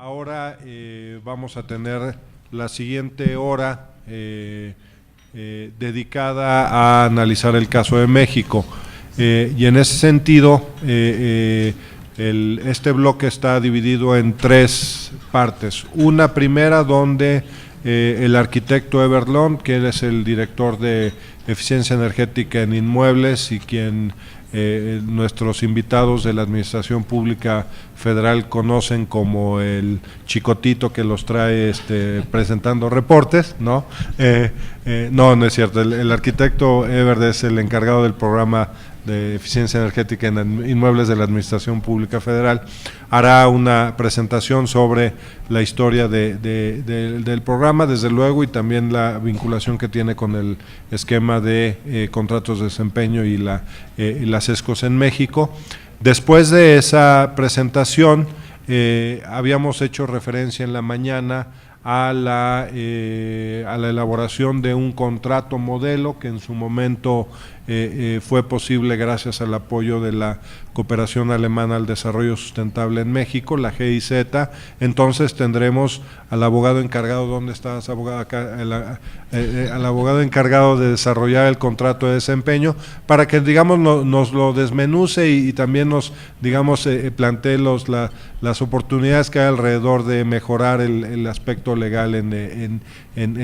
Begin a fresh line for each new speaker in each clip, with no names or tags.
Ahora vamos a tener la siguiente hora dedicada a analizar el caso de México. Y en ese sentido, este bloque está dividido en tres partes. Una primera donde el arquitecto Ever Lund, que es el director de eficiencia energética en inmuebles y quien nuestros invitados de la Administración Pública Federal conocen como el chicotito que los trae presentando reportes, ¿no? No es cierto, el arquitecto Ever es el encargado del programa de eficiencia energética en inmuebles de la Administración Pública Federal. Hará una presentación sobre la historia del programa, desde luego, y también la vinculación que tiene con el esquema de contratos de desempeño y las ESCOs en México. Después de esa presentación, habíamos hecho referencia en la mañana a la elaboración de un contrato modelo que en su momento fue posible gracias al apoyo de la Cooperación Alemana al Desarrollo Sustentable en México, la GIZ. Entonces tendremos al abogado encargado, ¿dónde estás, abogado? Acá, al abogado encargado de desarrollar el contrato de desempeño, para que, digamos, nos lo desmenuce y también nos, digamos, plantee las oportunidades que hay alrededor de mejorar el aspecto legal en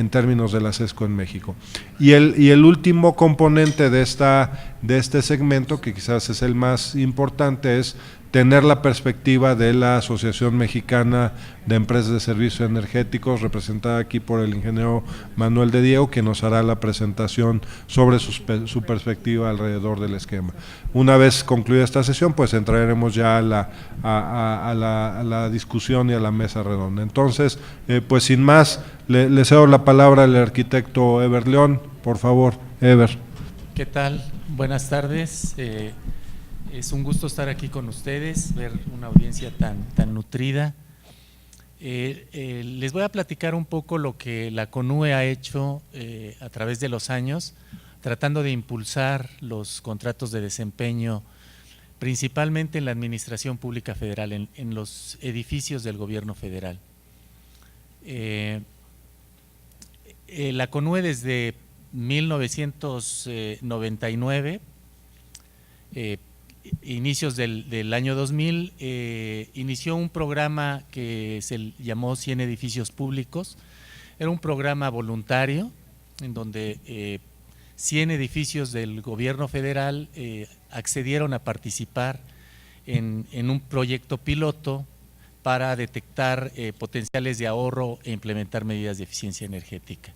términos de la SESCO en México. Y el último componente de este segmento, que quizás es el más importante, es tener la perspectiva de la Asociación Mexicana de Empresas de Servicios Energéticos, representada aquí por el ingeniero Manuel de Diego, que nos hará la presentación sobre su perspectiva alrededor del esquema. Una vez concluida esta sesión, pues entraremos ya a la discusión y a la mesa redonda. Entonces, pues sin más, le cedo la palabra al arquitecto Ever León. Por favor, Ever.
¿Qué tal? Buenas tardes. Es un gusto estar aquí con ustedes, ver una audiencia tan nutrida. Les voy a platicar un poco lo que la CONUE ha hecho a través de los años, tratando de impulsar los contratos de desempeño, principalmente en la Administración Pública Federal, en los edificios del Gobierno Federal. La CONUE desde 1999, inicios del año 2000, inició un programa que se llamó 100 edificios públicos. Era un programa voluntario en donde 100 edificios del gobierno federal accedieron a participar en un proyecto piloto para detectar potenciales de ahorro e implementar medidas de eficiencia energética.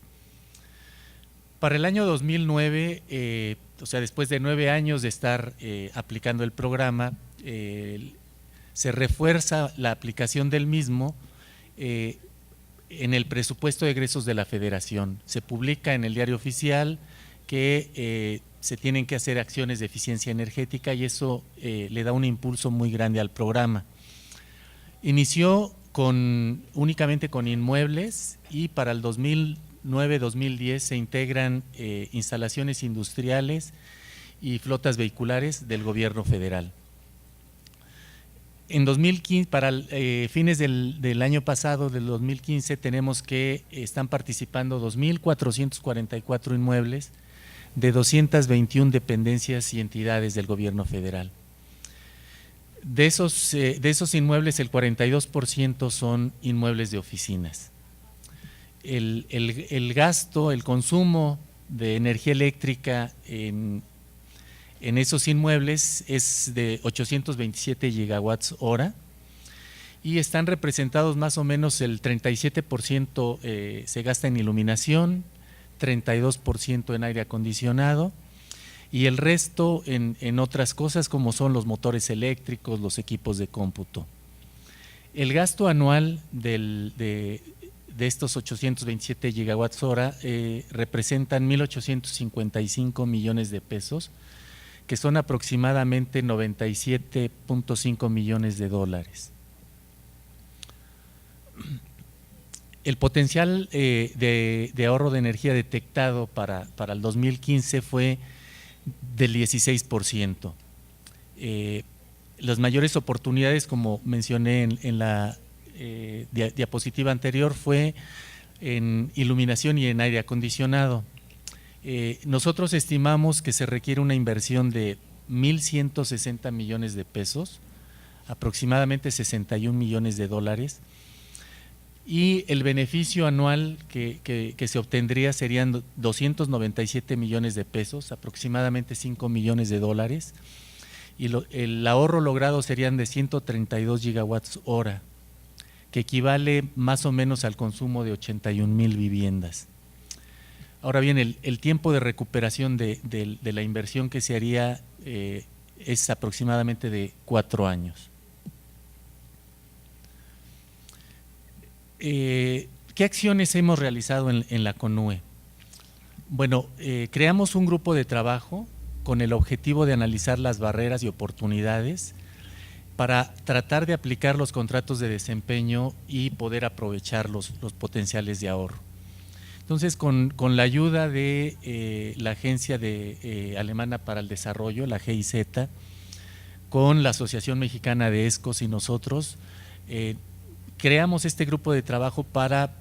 Para el año 2009, o sea, después de 9 años de estar aplicando el programa, se refuerza la aplicación del mismo en el presupuesto de egresos de la Federación. Se publica en el Diario Oficial que se tienen que hacer acciones de eficiencia energética y eso le da un impulso muy grande al programa. Inició únicamente con inmuebles y para el 2009-2010 se integran instalaciones industriales y flotas vehiculares del gobierno federal. En 2015, para fines del año pasado, del 2015, tenemos que están participando 2.444 inmuebles de 221 dependencias y entidades del gobierno federal. De esos inmuebles, el 42% son inmuebles de oficinas. El gasto, el consumo de energía eléctrica en esos inmuebles es de 827 gigawatts hora y están representados más o menos el 37% se gasta en iluminación, 32% en aire acondicionado y el resto en otras cosas como son los motores eléctricos, los equipos de cómputo. El gasto anual de estos 827 gigawatts hora representan 1.855 millones de pesos, que son aproximadamente 97.5 millones de dólares. El potencial de ahorro de energía detectado para el 2015 fue del 16%. Las mayores oportunidades, como mencioné en la diapositiva anterior fue en iluminación y en aire acondicionado. Nosotros estimamos que se requiere una inversión de 1.160 millones de pesos, aproximadamente 61 millones de dólares, y el beneficio anual que se obtendría serían 297 millones de pesos, aproximadamente 5 millones de dólares, y el ahorro logrado serían de 132 gigawatts hora, que equivale más o menos al consumo de 81,000 viviendas. Ahora bien, el tiempo de recuperación de la inversión que se haría es aproximadamente de 4 años. ¿Qué acciones hemos realizado en la CONUE? Bueno, creamos un grupo de trabajo con el objetivo de analizar las barreras y oportunidades para tratar de aplicar los contratos de desempeño y poder aprovechar los potenciales de ahorro. Entonces, con la ayuda de la Agencia Alemana para el Desarrollo, la GIZ, con la Asociación Mexicana de ESCOs y nosotros, creamos este grupo de trabajo para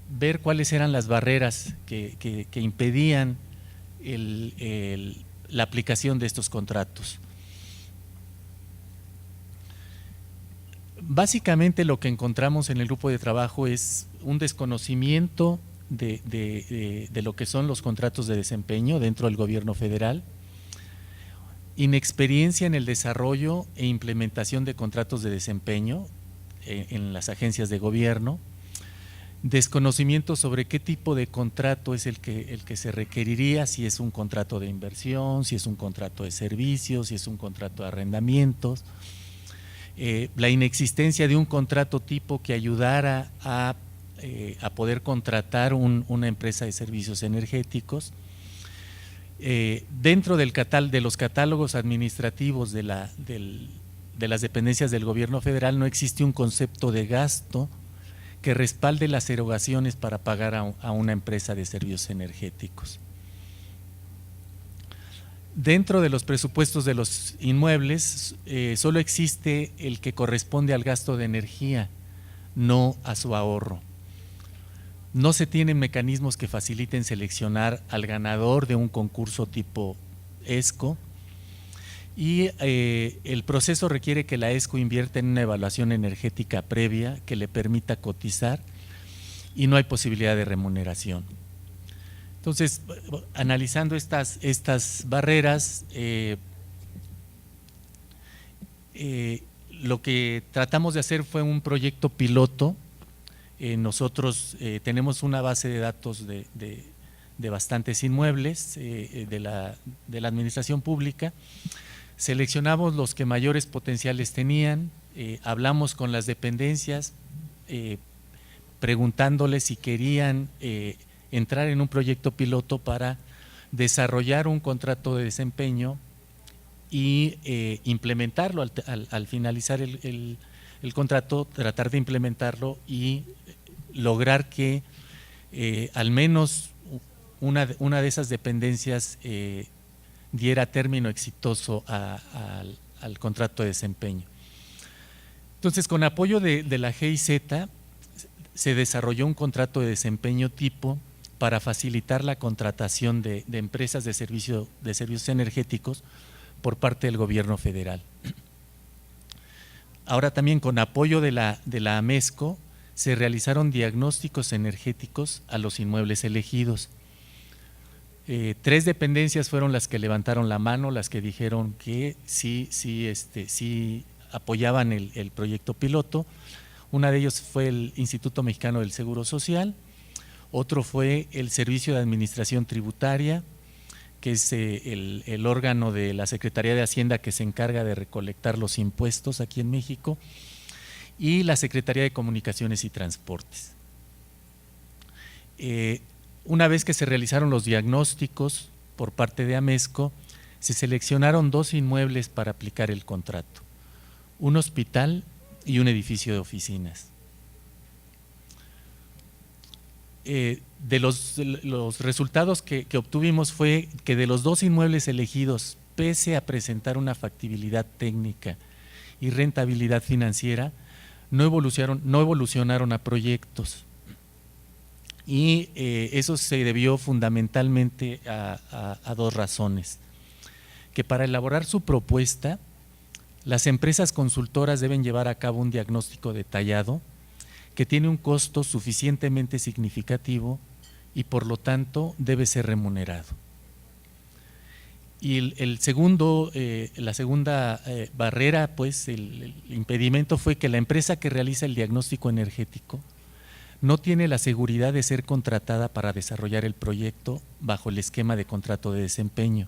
ver cuáles eran las barreras que impedían la aplicación de estos contratos. Básicamente lo que encontramos en el grupo de trabajo es un desconocimiento de lo que son los contratos de desempeño dentro del gobierno federal, inexperiencia en el desarrollo e implementación de contratos de desempeño en las agencias de gobierno, desconocimiento sobre qué tipo de contrato es el que se requeriría, si es un contrato de inversión, si es un contrato de servicios, si es un contrato de arrendamientos, la inexistencia de un contrato tipo que ayudara a poder contratar una empresa de servicios energéticos. Dentro de los catálogos administrativos de las dependencias del gobierno federal no existe un concepto de gasto que respalde las erogaciones para pagar a una empresa de servicios energéticos. Dentro de los presupuestos de los inmuebles solo existe el que corresponde al gasto de energía, no a su ahorro. No se tienen mecanismos que faciliten seleccionar al ganador de un concurso tipo ESCO, y el proceso requiere que la ESCO invierta en una evaluación energética previa que le permita cotizar y no hay posibilidad de remuneración. Entonces, analizando estas barreras, lo que tratamos de hacer fue un proyecto piloto. Nosotros tenemos una base de datos de bastantes inmuebles de la administración pública. Seleccionamos los que mayores potenciales tenían, hablamos con las dependencias preguntándoles si querían entrar en un proyecto piloto para desarrollar un contrato de desempeño y implementarlo al finalizar el contrato, tratar de implementarlo y lograr que al menos una de esas dependencias diera término exitoso al contrato de desempeño. Entonces, con apoyo de la GIZ, se desarrolló un contrato de desempeño tipo para facilitar la contratación de empresas de servicios energéticos por parte del gobierno federal. Ahora también con apoyo de la AMESCO se realizaron diagnósticos energéticos a los inmuebles elegidos. 3 dependencias fueron las que levantaron la mano, las que dijeron que sí apoyaban el proyecto piloto. Una de ellos fue el Instituto Mexicano del Seguro Social, otro fue el Servicio de Administración Tributaria, que es el órgano de la Secretaría de Hacienda que se encarga de recolectar los impuestos aquí en México, y la Secretaría de Comunicaciones y Transportes. Una vez que se realizaron los diagnósticos por parte de AMESCO, se seleccionaron 2 inmuebles para aplicar el contrato, un hospital y un edificio de oficinas. De los resultados que obtuvimos fue que de los 2 inmuebles elegidos, pese a presentar una factibilidad técnica y rentabilidad financiera, no evolucionaron a proyectos. Y eso se debió fundamentalmente a dos razones. Que para elaborar su propuesta, las empresas consultoras deben llevar a cabo un diagnóstico detallado que tiene un costo suficientemente significativo y por lo tanto debe ser remunerado. Y la segunda barrera, pues el impedimento fue que la empresa que realiza el diagnóstico energético no tiene la seguridad de ser contratada para desarrollar el proyecto bajo el esquema de contrato de desempeño,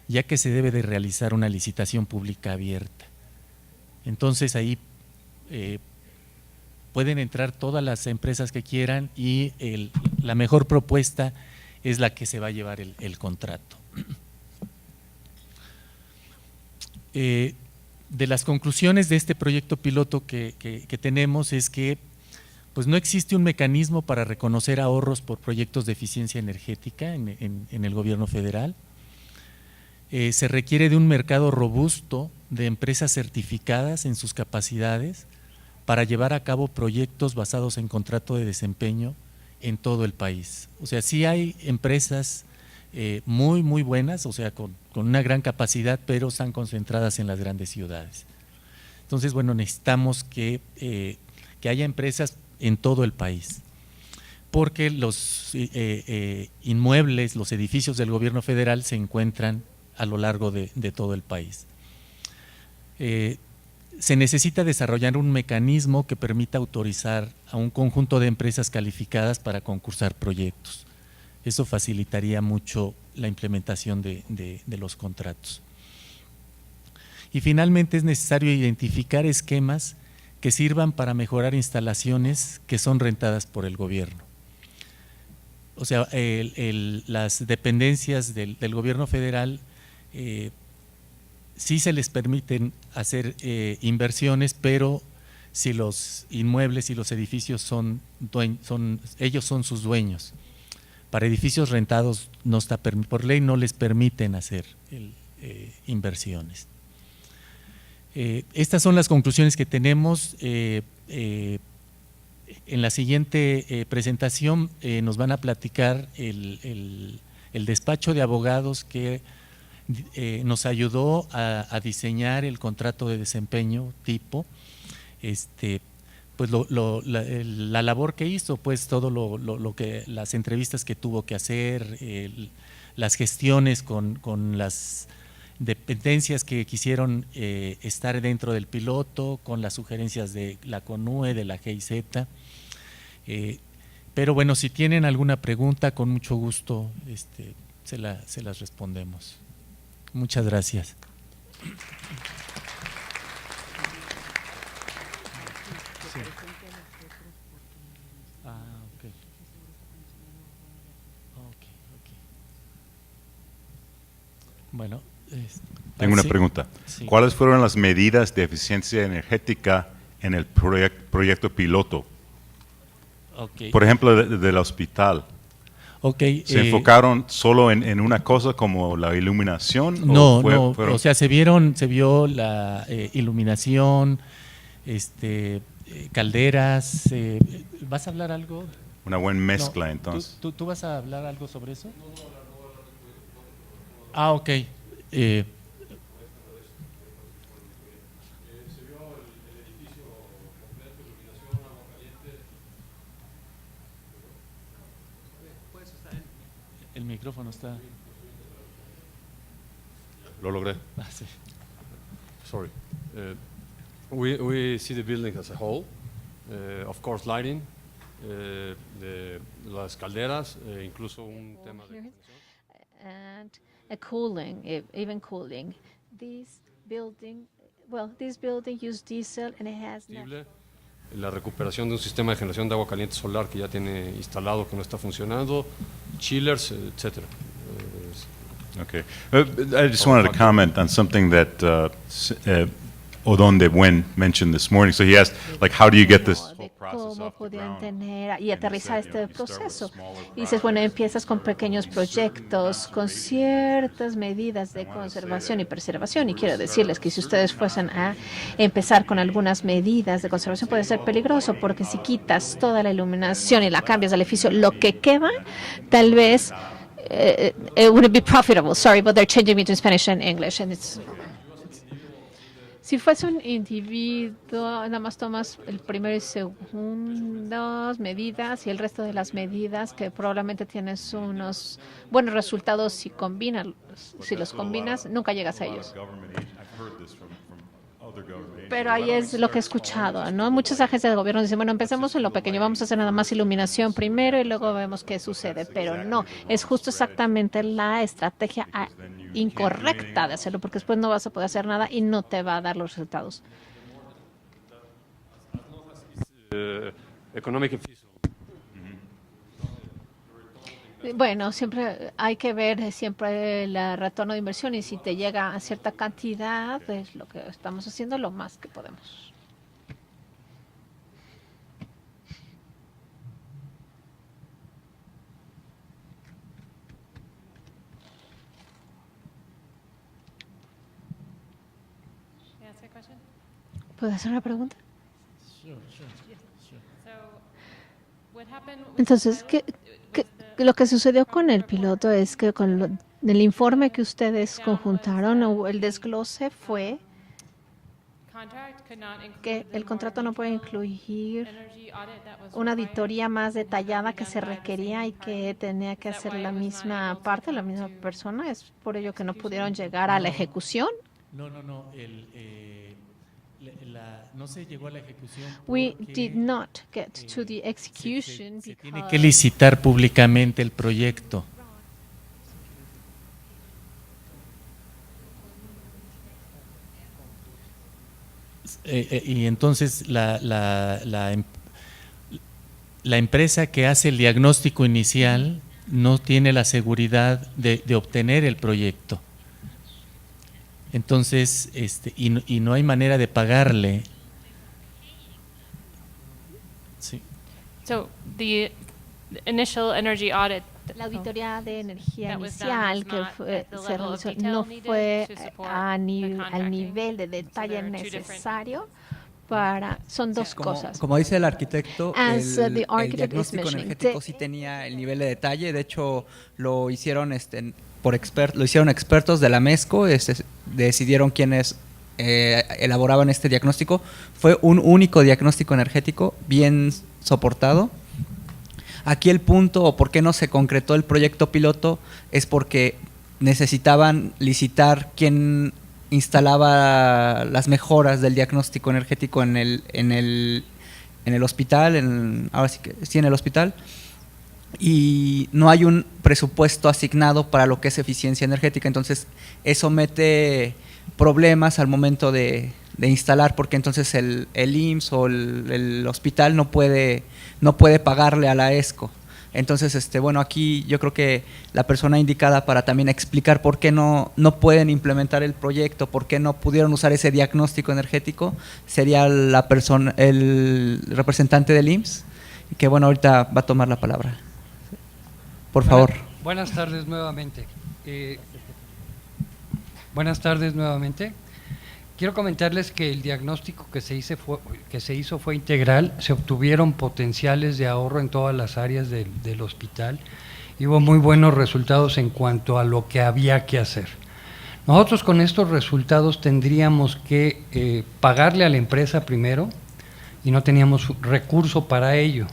ya que se debe de realizar una licitación pública abierta. Entonces ahí pueden entrar todas las empresas que quieran y la mejor propuesta es la que se va a llevar el contrato. De las conclusiones de este proyecto piloto que tenemos es que pues no existe un mecanismo para reconocer ahorros por proyectos de eficiencia energética en el gobierno federal. Se requiere de un mercado robusto de empresas certificadas en sus capacidades para llevar a cabo proyectos basados en contrato de desempeño en todo el país. O sea, sí hay empresas muy buenas, o sea, con una gran capacidad, pero están concentradas en las grandes ciudades. Entonces, bueno, necesitamos que haya empresas en todo el país, porque los inmuebles, los edificios del gobierno federal se encuentran a lo largo de todo el país. Se necesita desarrollar un mecanismo que permita autorizar a un conjunto de empresas calificadas para concursar proyectos. Eso facilitaría mucho la implementación de los contratos. Y finalmente es necesario identificar esquemas que sirvan para mejorar instalaciones que son rentadas por el gobierno. O sea, las dependencias del gobierno federal sí se les permiten hacer inversiones, pero si los inmuebles y los edificios ellos son sus dueños. Para edificios rentados no está por ley no les permiten hacer inversiones. Estas son las conclusiones que tenemos. En la siguiente presentación nos van a platicar el despacho de abogados que nos ayudó a diseñar el contrato de desempeño tipo, pues la labor que hizo, pues todo lo que las entrevistas que tuvo que hacer, las gestiones con las dependencias que quisieron estar dentro del piloto, con las sugerencias de la CONUE, de la GIZ. Pero bueno, si tienen alguna pregunta, con mucho gusto se las respondemos. Muchas gracias. Sí. Ok. Bueno.
Tengo una pregunta.
Sí.
¿Cuáles fueron las medidas de eficiencia energética en el proyecto piloto?
Okay.
Por ejemplo, del hospital.
Okay,
¿Se enfocaron solo en una cosa como la iluminación?
No,
fueron...
o sea, se vio la iluminación, calderas. ¿Vas a hablar algo?
Una buena mezcla,
No,
entonces.
¿Tú vas a hablar algo sobre eso? Ah, ok. El micrófono está.
Lo logré.
Ah, sí.
Sorry. We see the building as a whole. Of course, lighting, las calderas, incluso un tema de
and a cooling, even cooling. This building use diesel and it has
combustible, la recuperación de un sistema de generación de agua caliente solar que ya tiene instalado, que no está funcionando, chillers, etcétera.
Okay. I just wanted to comment on something that Odon de Buen mentioned this morning. So he asked, like, how do you get this whole
cómo podían tener y aterrizar este proceso. Y dices, bueno, empiezas con pequeños proyectos, con ciertas medidas de conservación y preservación. Y quiero decirles que si ustedes fuesen a empezar con algunas medidas de conservación puede ser peligroso, porque si quitas toda la iluminación y la cambias al edificio, lo que queda, tal vez, it wouldn't be profitable. Sorry, but they're changing between Spanish and English, and it's. Si fuese un individuo, nada más tomas el primero y segundos medidas y el resto de las medidas que probablemente tienes unos buenos resultados si los combinas, nunca llegas a ellos. Pero ahí es lo que he escuchado, ¿no? Muchas agencias de gobierno dicen, bueno, empecemos en lo pequeño, vamos a hacer nada más iluminación primero y luego vemos qué sucede. Pero no, es justo exactamente la estrategia incorrecta de hacerlo, porque después no vas a poder hacer nada y no te va a dar los resultados.
Economic and feasible.
Bueno, siempre hay que ver siempre el retorno de inversión y si te llega a cierta cantidad, es lo que estamos haciendo lo más que podemos. ¿Puedo hacer una pregunta? Entonces, lo que sucedió con el piloto es que con el informe que ustedes conjuntaron, el desglose fue que el contrato no puede incluir una auditoría más detallada que se requería y que tenía que hacer la misma parte, la misma persona. ¿Es por ello que no pudieron llegar a la ejecución?
No. No se llegó a la ejecución.
We did not get to the execution
se tiene
because
que licitar públicamente el proyecto. Y entonces la empresa que hace el diagnóstico inicial no tiene la seguridad de obtener el proyecto. Entonces, y no hay manera de pagarle. Sí.
So the initial energy audit
la auditoría de energía
that was
inicial
done
que
was not at the
se
level of
realizó
detail
no
needed
fue
to support
al
the contracting.
nivel de detalle
there are two different-
necesario para, son dos cosas.
Como dice el arquitecto,
As,
el,
the
el
architect is
diagnóstico
mentioning,
energético sí tenía el nivel de detalle. De hecho, lo hicieron lo hicieron expertos de la MESCO, decidieron quiénes elaboraban este diagnóstico. Fue un único diagnóstico energético bien soportado. Aquí el punto, o por qué no se concretó el proyecto piloto, es porque necesitaban licitar quién instalaba las mejoras del diagnóstico energético en el hospital, ahora sí que sí, en el hospital, y no hay un presupuesto asignado para lo que es eficiencia energética. Entonces eso mete problemas al momento de instalar, porque entonces el IMSS o el hospital no puede pagarle a la ESCO. Entonces, bueno, aquí yo creo que la persona indicada para también explicar por qué no pueden implementar el proyecto, por qué no pudieron usar ese diagnóstico energético, sería el representante del IMSS, que bueno, ahorita va a tomar la palabra. Por favor.
Buenas tardes nuevamente. Buenas tardes nuevamente. Quiero comentarles que el diagnóstico que se hizo fue integral, se obtuvieron potenciales de ahorro en todas las áreas del hospital y hubo muy buenos resultados en cuanto a lo que había que hacer. Nosotros con estos resultados tendríamos que pagarle a la empresa primero y no teníamos recurso para ello.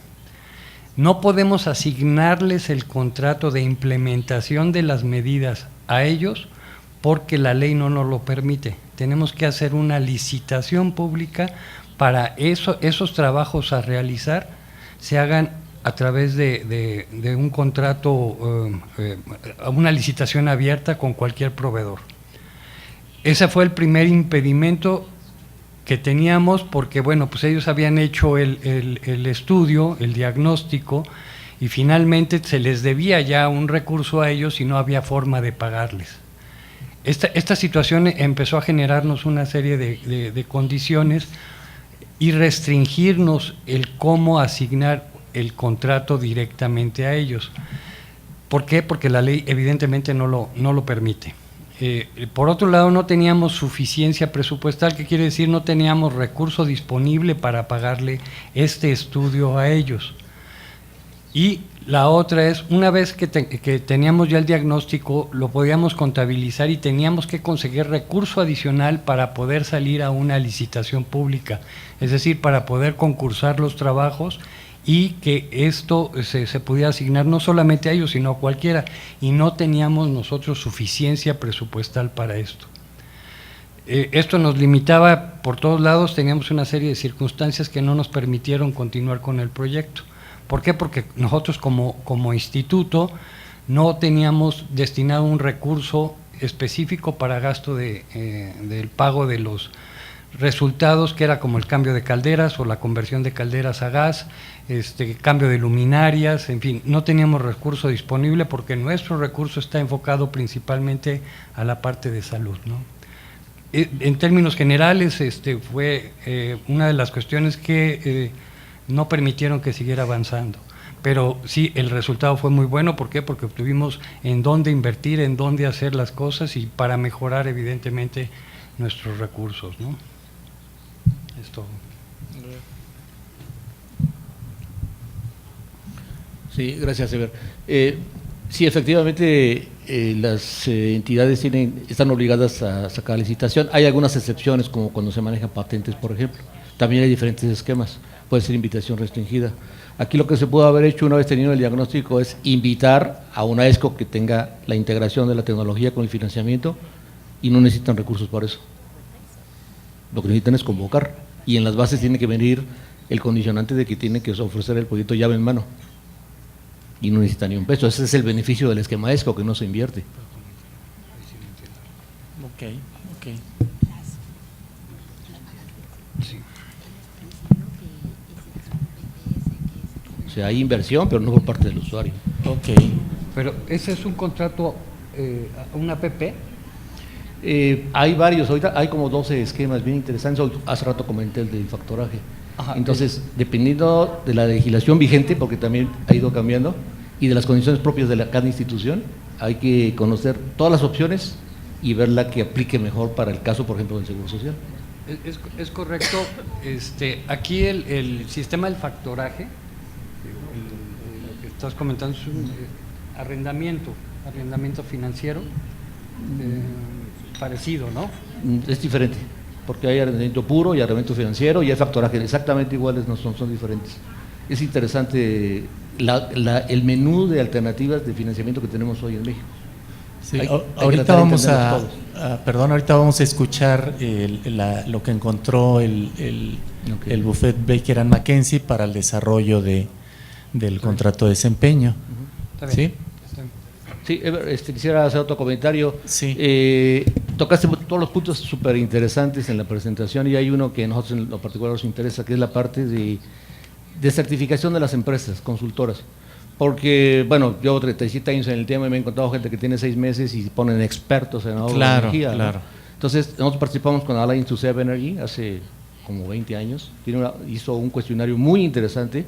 No podemos asignarles el contrato de implementación de las medidas a ellos porque la ley no nos lo permite. Tenemos que hacer una licitación pública para esos trabajos a realizar se hagan a través de un contrato, una licitación abierta con cualquier proveedor. Ese fue el primer impedimento que teníamos porque, bueno, pues ellos habían hecho el estudio, el diagnóstico, y finalmente se les debía ya un recurso a ellos y no había forma de pagarles. Esta situación empezó a generarnos una serie de condiciones y restringirnos el cómo asignar el contrato directamente a ellos. ¿Por qué? Porque la ley evidentemente no lo permite. Por otro lado, no teníamos suficiencia presupuestal, que quiere decir no teníamos recurso disponible para pagarle este estudio a ellos. Y la otra es, una vez que teníamos ya el diagnóstico, lo podíamos contabilizar y teníamos que conseguir recurso adicional para poder salir a una licitación pública, es decir, para poder concursar los trabajos y que esto se pudiera asignar no solamente a ellos, sino a cualquiera, y no teníamos nosotros suficiencia presupuestal para esto. Esto nos limitaba por todos lados, teníamos una serie de circunstancias que no nos permitieron continuar con el proyecto. ¿Por qué? Porque nosotros como instituto no teníamos destinado un recurso específico para gasto del pago de los resultados, que era como el cambio de calderas o la conversión de calderas a gas, cambio de luminarias, en fin, no teníamos recurso disponible porque nuestro recurso está enfocado principalmente a la parte de salud, ¿no? En términos generales, fue una de las cuestiones que no permitieron que siguiera avanzando. Pero sí, el resultado fue muy bueno. ¿Por qué? Porque obtuvimos en dónde invertir, en dónde hacer las cosas y para mejorar evidentemente nuestros recursos, ¿no? Es todo.
Sí, gracias, Eber. Sí, efectivamente, las entidades están obligadas a sacar licitación. Hay algunas excepciones, como cuando se manejan patentes, por ejemplo. También hay diferentes esquemas. Puede ser invitación restringida. Aquí lo que se pudo haber hecho una vez tenido el diagnóstico es invitar a una ESCO que tenga la integración de la tecnología con el financiamiento y no necesitan recursos para eso. Lo que necesitan es convocar y en las bases tiene que venir el condicionante de que tiene que ofrecer el proyecto llave en mano y no necesita ni un peso. Ese es el beneficio del esquema ESCO, que no se invierte.
Ok.
O sea, hay inversión, pero no por parte del usuario.
Ok.
Pero ese es un contrato, una PP.
Hay varios, ahorita hay como 12 esquemas bien interesantes. Hace rato comenté el del factoraje.
Ajá,
entonces, dependiendo de la legislación vigente, porque también ha ido cambiando, y de las condiciones propias de cada institución, hay que conocer todas las opciones y ver la que aplique mejor para el caso, por ejemplo, del Seguro Social.
Es correcto. Aquí el sistema del factoraje, lo que estás comentando, es un arrendamiento financiero parecido, ¿no?
Es diferente, porque hay arrendamiento puro y arrendamiento financiero y hay factoraje exactamente iguales, no son diferentes. Es interesante el menú de alternativas de financiamiento que tenemos hoy en México.
Sí,
hay
ahorita vamos
ahorita
vamos a escuchar lo que encontró el Buffet Baker and McKenzie para el desarrollo del contrato de desempeño.
Está bien.
¿Sí? Sí, quisiera hacer otro comentario.
Sí.
Tocaste todos los puntos súper interesantes en la presentación y hay uno que a nosotros en lo particular nos interesa, que es la parte de certificación de las empresas consultoras. Porque, bueno, yo 37 años en el tema y me he encontrado gente que tiene 6 meses y ponen expertos en ahorro de energía.
Claro.
¿no? Entonces, nosotros participamos con Alliance to Save Energy hace como 20 años. Hizo un cuestionario muy interesante.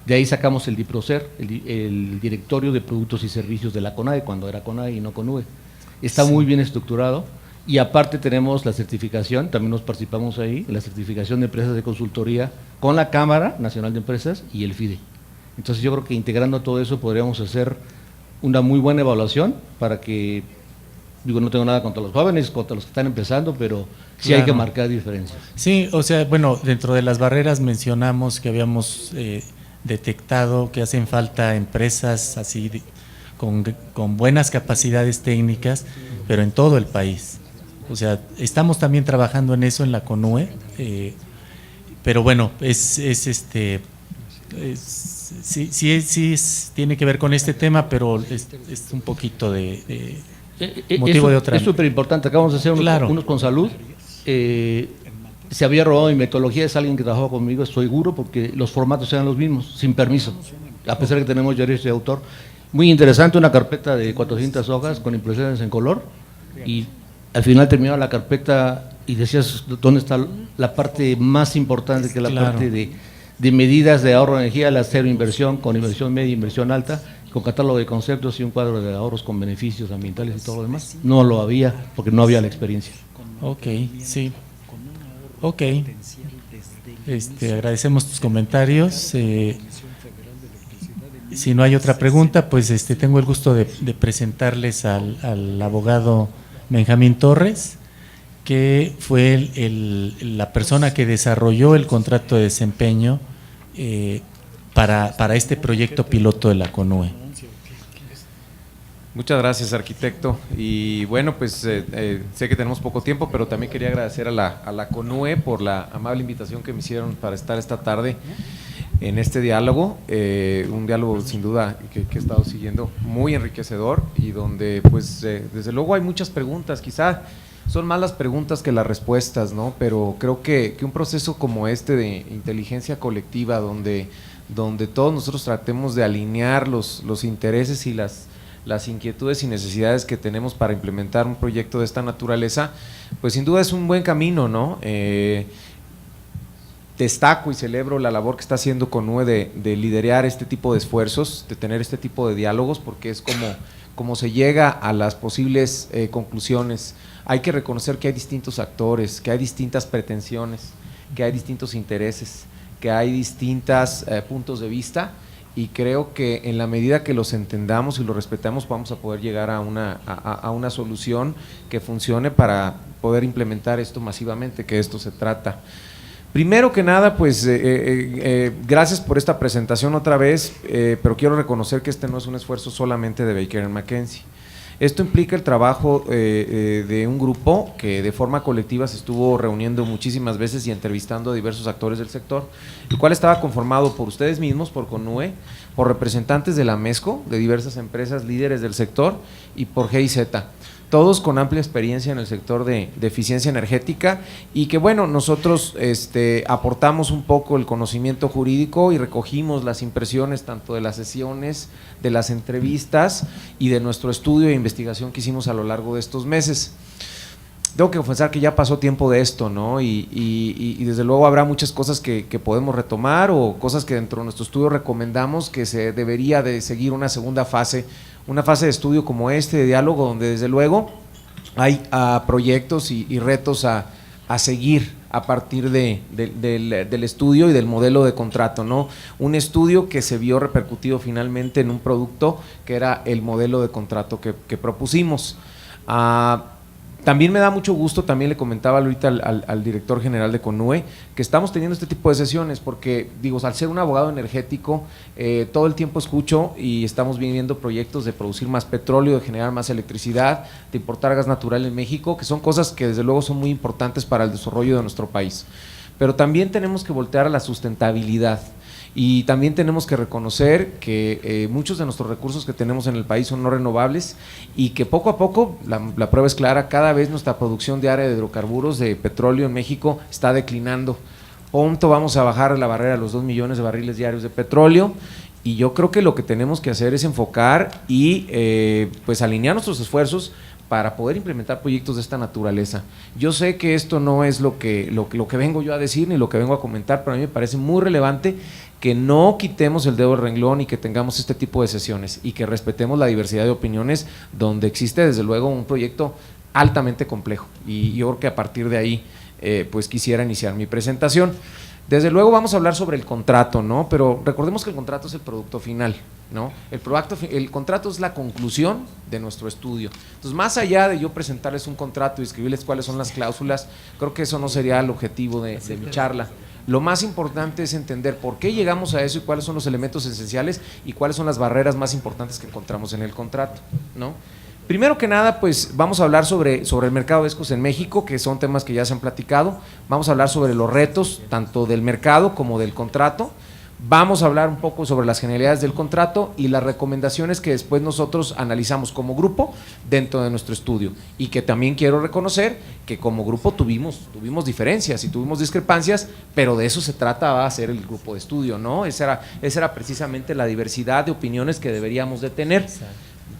De ahí sacamos el DIPROCER, el Directorio de Productos y Servicios de la CONAE, cuando era CONAE y no CONUE. Está muy bien estructurado y aparte tenemos la certificación, también nos participamos ahí, la certificación de empresas de consultoría con la Cámara Nacional de Empresas y el FIDE. Entonces yo creo que integrando todo eso podríamos hacer una muy buena evaluación para que, no tengo nada contra los jóvenes, contra los que están empezando, pero sí hay que marcar diferencias.
Sí, o sea, bueno, dentro de las barreras mencionamos que habíamos detectado que hacen falta empresas así con buenas capacidades técnicas, pero en todo el país. O sea, estamos también trabajando en eso en la CONUE, pero bueno, tiene que ver con este tema, pero es un poquito de motivo de otra.
Es súper importante, acabamos de hacer unos con salud. Se había robado mi metodología, es alguien que trabajó conmigo, estoy seguro, porque los formatos eran los mismos, sin permiso, a pesar de que tenemos derechos de autor. Muy interesante, una carpeta de 400 hojas con impresiones en color, y al final terminaba la carpeta y decías dónde está la parte más importante, que es la
Claro.
parte de medidas de ahorro de energía, la cero inversión, con inversión media, inversión alta, con catálogo de conceptos y un cuadro de ahorros con beneficios ambientales y todo lo demás. No lo había, porque no había la experiencia.
Ok, sí. Ok. Agradecemos tus comentarios. Si no hay otra pregunta, pues tengo el gusto de presentarles al abogado Benjamín Torres, que fue la persona que desarrolló el contrato de desempeño para este proyecto piloto de la CONUE.
Muchas gracias, arquitecto. Y bueno, pues sé que tenemos poco tiempo, pero también quería agradecer a la CONUE por la amable invitación que me hicieron para estar esta tarde en este diálogo, un diálogo sin duda que he estado siguiendo muy enriquecedor y donde pues desde luego hay muchas preguntas, quizá son más las preguntas que las respuestas, ¿no? Pero creo que un proceso como este de inteligencia colectiva donde todos nosotros tratemos de alinear los intereses y las inquietudes y necesidades que tenemos para implementar un proyecto de esta naturaleza, pues sin duda es un buen camino, ¿no? Destaco y celebro la labor que está haciendo CONUE de liderar este tipo de esfuerzos, de tener este tipo de diálogos, porque es como se llega a las posibles conclusiones. Hay que reconocer que hay distintos actores, que hay distintas pretensiones, que hay distintos intereses, que hay distintos puntos de vista, y creo que en la medida que los entendamos y los respetamos vamos a poder llegar a una solución que funcione para poder implementar esto masivamente, que de esto se trata. Primero que nada, pues gracias por esta presentación otra vez, pero quiero reconocer que este no es un esfuerzo solamente de Baker & McKenzie. Esto implica el trabajo de un grupo que de forma colectiva se estuvo reuniendo muchísimas veces y entrevistando a diversos actores del sector, el cual estaba conformado por ustedes mismos, por CONUE, por representantes de la MESCO, de diversas empresas líderes del sector, y por GIZ. Todos con amplia experiencia en el sector de eficiencia energética, y que bueno, nosotros aportamos un poco el conocimiento jurídico y recogimos las impresiones tanto de las sesiones, de las entrevistas y de nuestro estudio e investigación que hicimos a lo largo de estos meses. Tengo que confesar que ya pasó tiempo de esto, ¿no? Y desde luego habrá muchas cosas que podemos retomar, o cosas que dentro de nuestro estudio recomendamos que se debería de seguir una segunda fase, una fase de estudio como este, de diálogo, donde desde luego hay proyectos y retos a seguir a partir del estudio y del modelo de contrato, ¿no? Un estudio que se vio repercutido finalmente en un producto que era el modelo de contrato que propusimos. También me da mucho gusto, también le comentaba ahorita al director general de CONUE, que estamos teniendo este tipo de sesiones porque, digo, al ser un abogado energético, todo el tiempo escucho y estamos viendo proyectos de producir más petróleo, de generar más electricidad, de importar gas natural en México, que son cosas que desde luego son muy importantes para el desarrollo de nuestro país. Pero también tenemos que voltear a la sustentabilidad. Y también tenemos que reconocer que muchos de nuestros recursos que tenemos en el país son no renovables, y que poco a poco, la prueba es clara, cada vez nuestra producción diaria de hidrocarburos, de petróleo en México está declinando. Pronto vamos a bajar la barrera de los 2 millones de barriles diarios de petróleo, y yo creo que lo que tenemos que hacer es enfocar y pues alinear nuestros esfuerzos para poder implementar proyectos de esta naturaleza. Yo sé que esto no es lo que vengo yo a decir ni lo que vengo a comentar, pero a mí me parece muy relevante que no quitemos el dedo del renglón y que tengamos este tipo de sesiones y que respetemos la diversidad de opiniones, donde existe desde luego un proyecto altamente complejo, y yo creo que a partir de ahí pues quisiera iniciar mi presentación. Desde luego vamos a hablar sobre el contrato, ¿no? Pero recordemos que el contrato es el producto final, ¿no? El contrato es la conclusión de nuestro estudio. Entonces, más allá de yo presentarles un contrato y escribirles cuáles son las cláusulas, creo que eso no sería el objetivo de mi charla. Lo más importante es entender por qué llegamos a eso y cuáles son los elementos esenciales y cuáles son las barreras más importantes que encontramos en el contrato, ¿no? Primero que nada, pues vamos a hablar sobre el mercado de ESCOs en México, que son temas que ya se han platicado. Vamos a hablar sobre los retos, tanto del mercado como del contrato. Vamos a hablar un poco sobre las generalidades del contrato y las recomendaciones que después nosotros analizamos como grupo dentro de nuestro estudio, y que también quiero reconocer que como grupo tuvimos diferencias y tuvimos discrepancias, pero de eso se trata, va a ser el grupo de estudio, ¿no? Esa era precisamente la diversidad de opiniones que deberíamos de tener.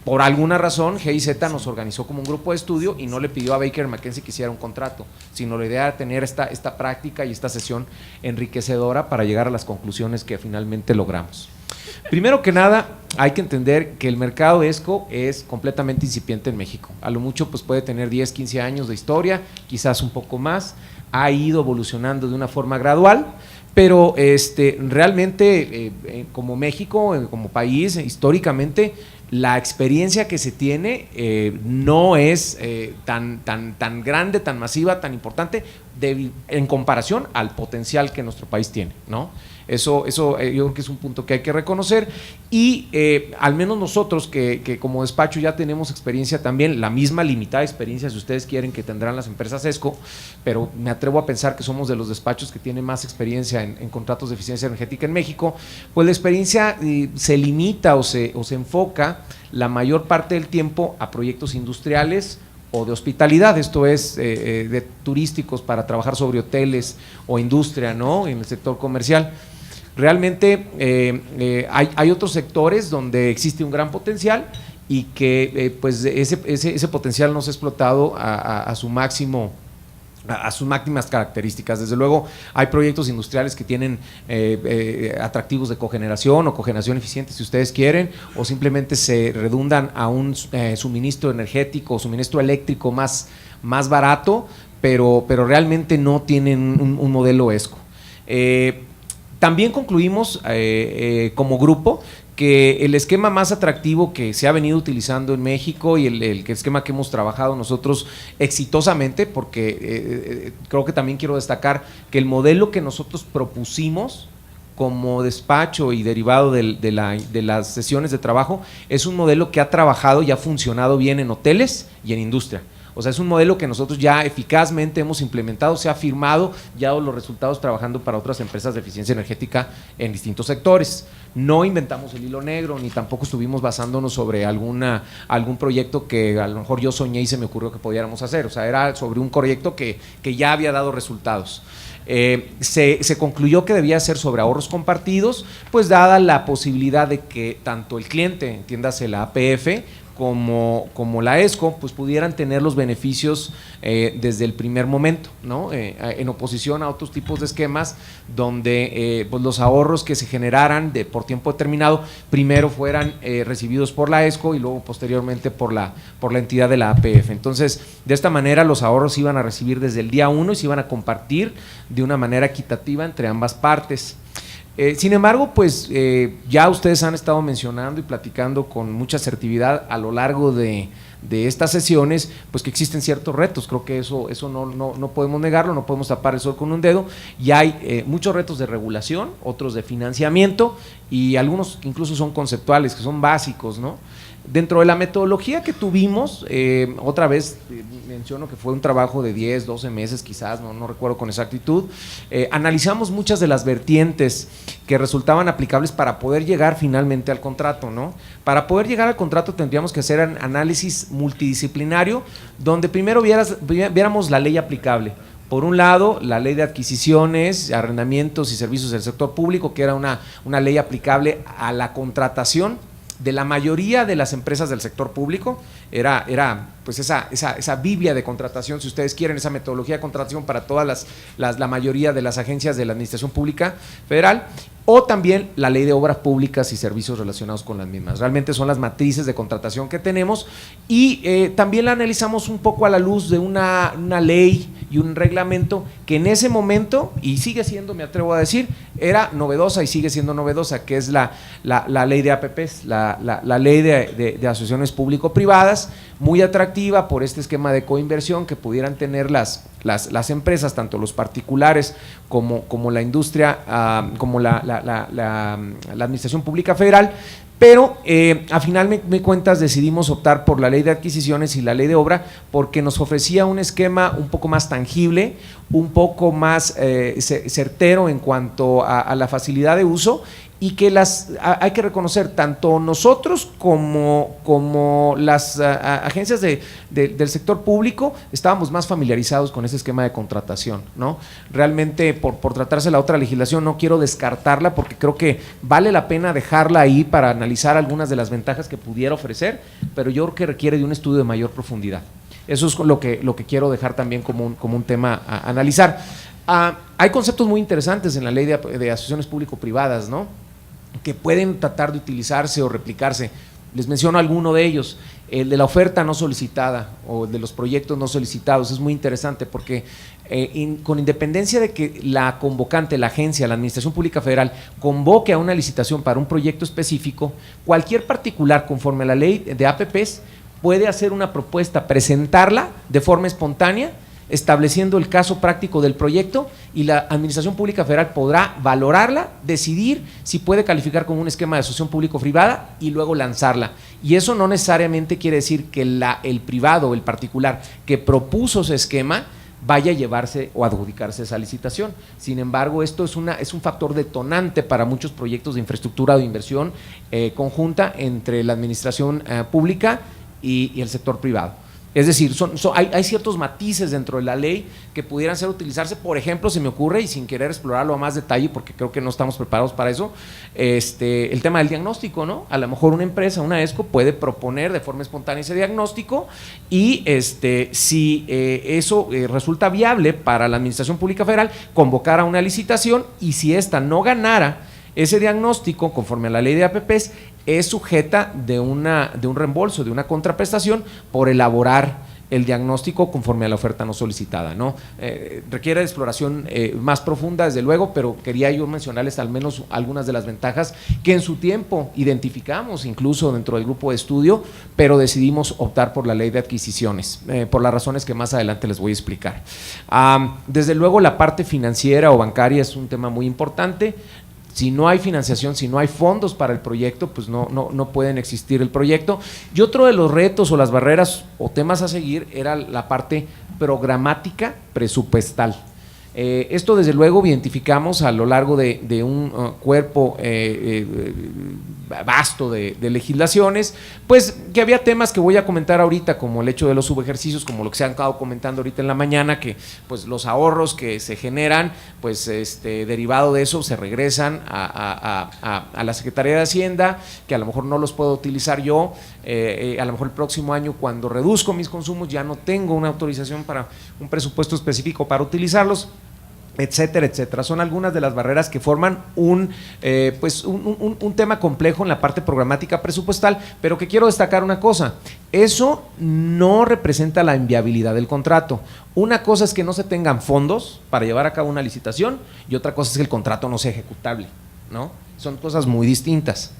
por alguna razón, GIZ nos organizó como un grupo de estudio y no le pidió a Baker McKenzie que hiciera un contrato, sino la idea era tener esta práctica y esta sesión enriquecedora para llegar a las conclusiones que finalmente logramos. Primero que nada, hay que entender que el mercado ESCO es completamente incipiente en México. A lo mucho pues puede tener 10, 15 años de historia, quizás un poco más. Ha ido evolucionando de una forma gradual, pero realmente como México, como país, históricamente, la experiencia que se tiene no es tan grande, tan masiva, tan importante en comparación al potencial que nuestro país tiene, ¿no? Eso yo creo que es un punto que hay que reconocer y al menos nosotros que como despacho ya tenemos experiencia también, la misma limitada experiencia, si ustedes quieren, que tendrán las empresas ESCO, pero me atrevo a pensar que somos de los despachos que tienen más experiencia en contratos de eficiencia energética en México, pues la experiencia se limita o se enfoca la mayor parte del tiempo a proyectos industriales o de hospitalidad, esto es de turísticos para trabajar sobre hoteles o industria, ¿no? En el sector comercial. Realmente hay otros sectores donde existe un gran potencial y que pues ese potencial no se ha explotado a su máximo, a sus máximas características. Desde luego hay proyectos industriales que tienen atractivos de cogeneración o cogeneración eficiente si ustedes quieren, o simplemente se redundan a un suministro energético o suministro eléctrico más barato, pero realmente no tienen un modelo ESCO. También concluimos como grupo que el esquema más atractivo que se ha venido utilizando en México y el esquema que hemos trabajado nosotros exitosamente, porque creo que también quiero destacar que el modelo que nosotros propusimos como despacho y derivado de las sesiones de trabajo es un modelo que ha trabajado y ha funcionado bien en hoteles y en industria. O sea, es un modelo que nosotros ya eficazmente hemos implementado, se ha firmado, ya dado los resultados trabajando para otras empresas de eficiencia energética en distintos sectores. No inventamos el hilo negro, ni tampoco estuvimos basándonos sobre algún proyecto que a lo mejor yo soñé y se me ocurrió que pudiéramos hacer. O sea, era sobre un proyecto que ya había dado resultados. Se concluyó que debía ser sobre ahorros compartidos, pues dada la posibilidad de que tanto el cliente, entiéndase la APF, como la ESCO, pues pudieran tener los beneficios desde el primer momento, ¿no? En oposición a otros tipos de esquemas donde pues los ahorros que se generaran por tiempo determinado primero fueran recibidos por la ESCO y luego posteriormente por la entidad de la APF. Entonces, de esta manera los ahorros se iban a recibir desde el día 1 y se iban a compartir de una manera equitativa entre ambas partes. Sin embargo, pues ya ustedes han estado mencionando y platicando con mucha asertividad a lo largo de estas sesiones, pues que existen ciertos retos. Creo que eso no podemos negarlo, no podemos tapar el sol con un dedo, y hay muchos retos de regulación, otros de financiamiento y algunos que incluso son conceptuales, que son básicos, ¿no? Dentro de la metodología que tuvimos, otra vez menciono que fue un trabajo de 10, 12 meses quizás, no recuerdo con exactitud, analizamos muchas de las vertientes que resultaban aplicables para poder llegar finalmente al contrato, ¿no? Para poder llegar al contrato tendríamos que hacer un análisis multidisciplinario donde primero viéramos la ley aplicable. Por un lado, la ley de adquisiciones, arrendamientos y servicios del sector público, que era una ley aplicable a la contratación de la mayoría de las empresas del sector público, era pues esa biblia de contratación, si ustedes quieren, esa metodología de contratación para todas la mayoría de las agencias de la Administración Pública Federal, o también la Ley de Obras Públicas y Servicios relacionados con las mismas. Realmente son las matrices de contratación que tenemos y también la analizamos un poco a la luz de una ley y un reglamento que en ese momento, y sigue siendo, me atrevo a decir, era novedosa y sigue siendo novedosa, que es la ley de APPs, la ley de asociaciones público-privadas, muy atractiva por este esquema de coinversión que pudieran tener las empresas, tanto los particulares como la industria, como la Administración Pública Federal, pero a final de cuentas decidimos optar por la ley de adquisiciones y la ley de obra porque nos ofrecía un esquema un poco más tangible, un poco más certero en cuanto a la facilidad de uso y que hay que reconocer, tanto nosotros como las agencias del sector público estábamos más familiarizados con ese esquema de contratación, ¿no? Realmente, por tratarse la otra legislación, no quiero descartarla porque creo que vale la pena dejarla ahí para analizar algunas de las ventajas que pudiera ofrecer, pero yo creo que requiere de un estudio de mayor profundidad. Eso es lo que quiero dejar también como un tema a analizar. Hay conceptos muy interesantes en la ley de asociaciones público-privadas, ¿no?, que pueden tratar de utilizarse o replicarse. Les menciono alguno de ellos, el de la oferta no solicitada o el de los proyectos no solicitados. Es muy interesante porque con independencia de que la convocante, la agencia, la Administración Pública Federal convoque a una licitación para un proyecto específico, cualquier particular conforme a la ley de APPs puede hacer una propuesta, presentarla de forma espontánea, estableciendo el caso práctico del proyecto, y la Administración Pública Federal podrá valorarla, decidir si puede calificar como un esquema de asociación público-privada y luego lanzarla. Y eso no necesariamente quiere decir que el privado o el particular que propuso ese esquema vaya a llevarse o adjudicarse esa licitación. Sin embargo, esto es un factor detonante para muchos proyectos de infraestructura o de inversión conjunta entre la administración pública y el sector privado. Es decir, hay ciertos matices dentro de la ley que pudieran utilizarse. Por ejemplo, se me ocurre, y sin querer explorarlo a más detalle porque creo que no estamos preparados para eso, el tema del diagnóstico, ¿no? A lo mejor una empresa, una ESCO, puede proponer de forma espontánea ese diagnóstico y si eso resulta viable para la Administración Pública Federal, convocar a una licitación, y si ésta no ganara ese diagnóstico conforme a la ley de APPs, es sujeta de un reembolso, de una contraprestación por elaborar el diagnóstico conforme a la oferta no solicitada, ¿no? Requiere de exploración más profunda, desde luego, pero quería yo mencionarles al menos algunas de las ventajas que en su tiempo identificamos incluso dentro del grupo de estudio, pero decidimos optar por la ley de adquisiciones, por las razones que más adelante les voy a explicar. Desde luego, la parte financiera o bancaria es un tema muy importante. Si no hay financiación, si no hay fondos para el proyecto, pues no pueden existir el proyecto. Y otro de los retos o las barreras o temas a seguir era la parte programática presupuestal. Esto desde luego identificamos a lo largo de un cuerpo vasto de legislaciones, pues que había temas que voy a comentar ahorita, como el hecho de los subejercicios, como lo que se han estado comentando ahorita en la mañana, que pues los ahorros que se generan, pues derivado de eso se regresan a la Secretaría de Hacienda, que a lo mejor no los puedo utilizar yo, a lo mejor el próximo año, cuando reduzco mis consumos, ya no tengo una autorización para un presupuesto específico para utilizarlos, etcétera, etcétera. Son algunas de las barreras que forman un tema complejo en la parte programática presupuestal, pero que quiero destacar una cosa: eso no representa la inviabilidad del contrato. Una cosa es que no se tengan fondos para llevar a cabo una licitación, y otra cosa es que el contrato no sea ejecutable, ¿no? Son cosas muy distintas.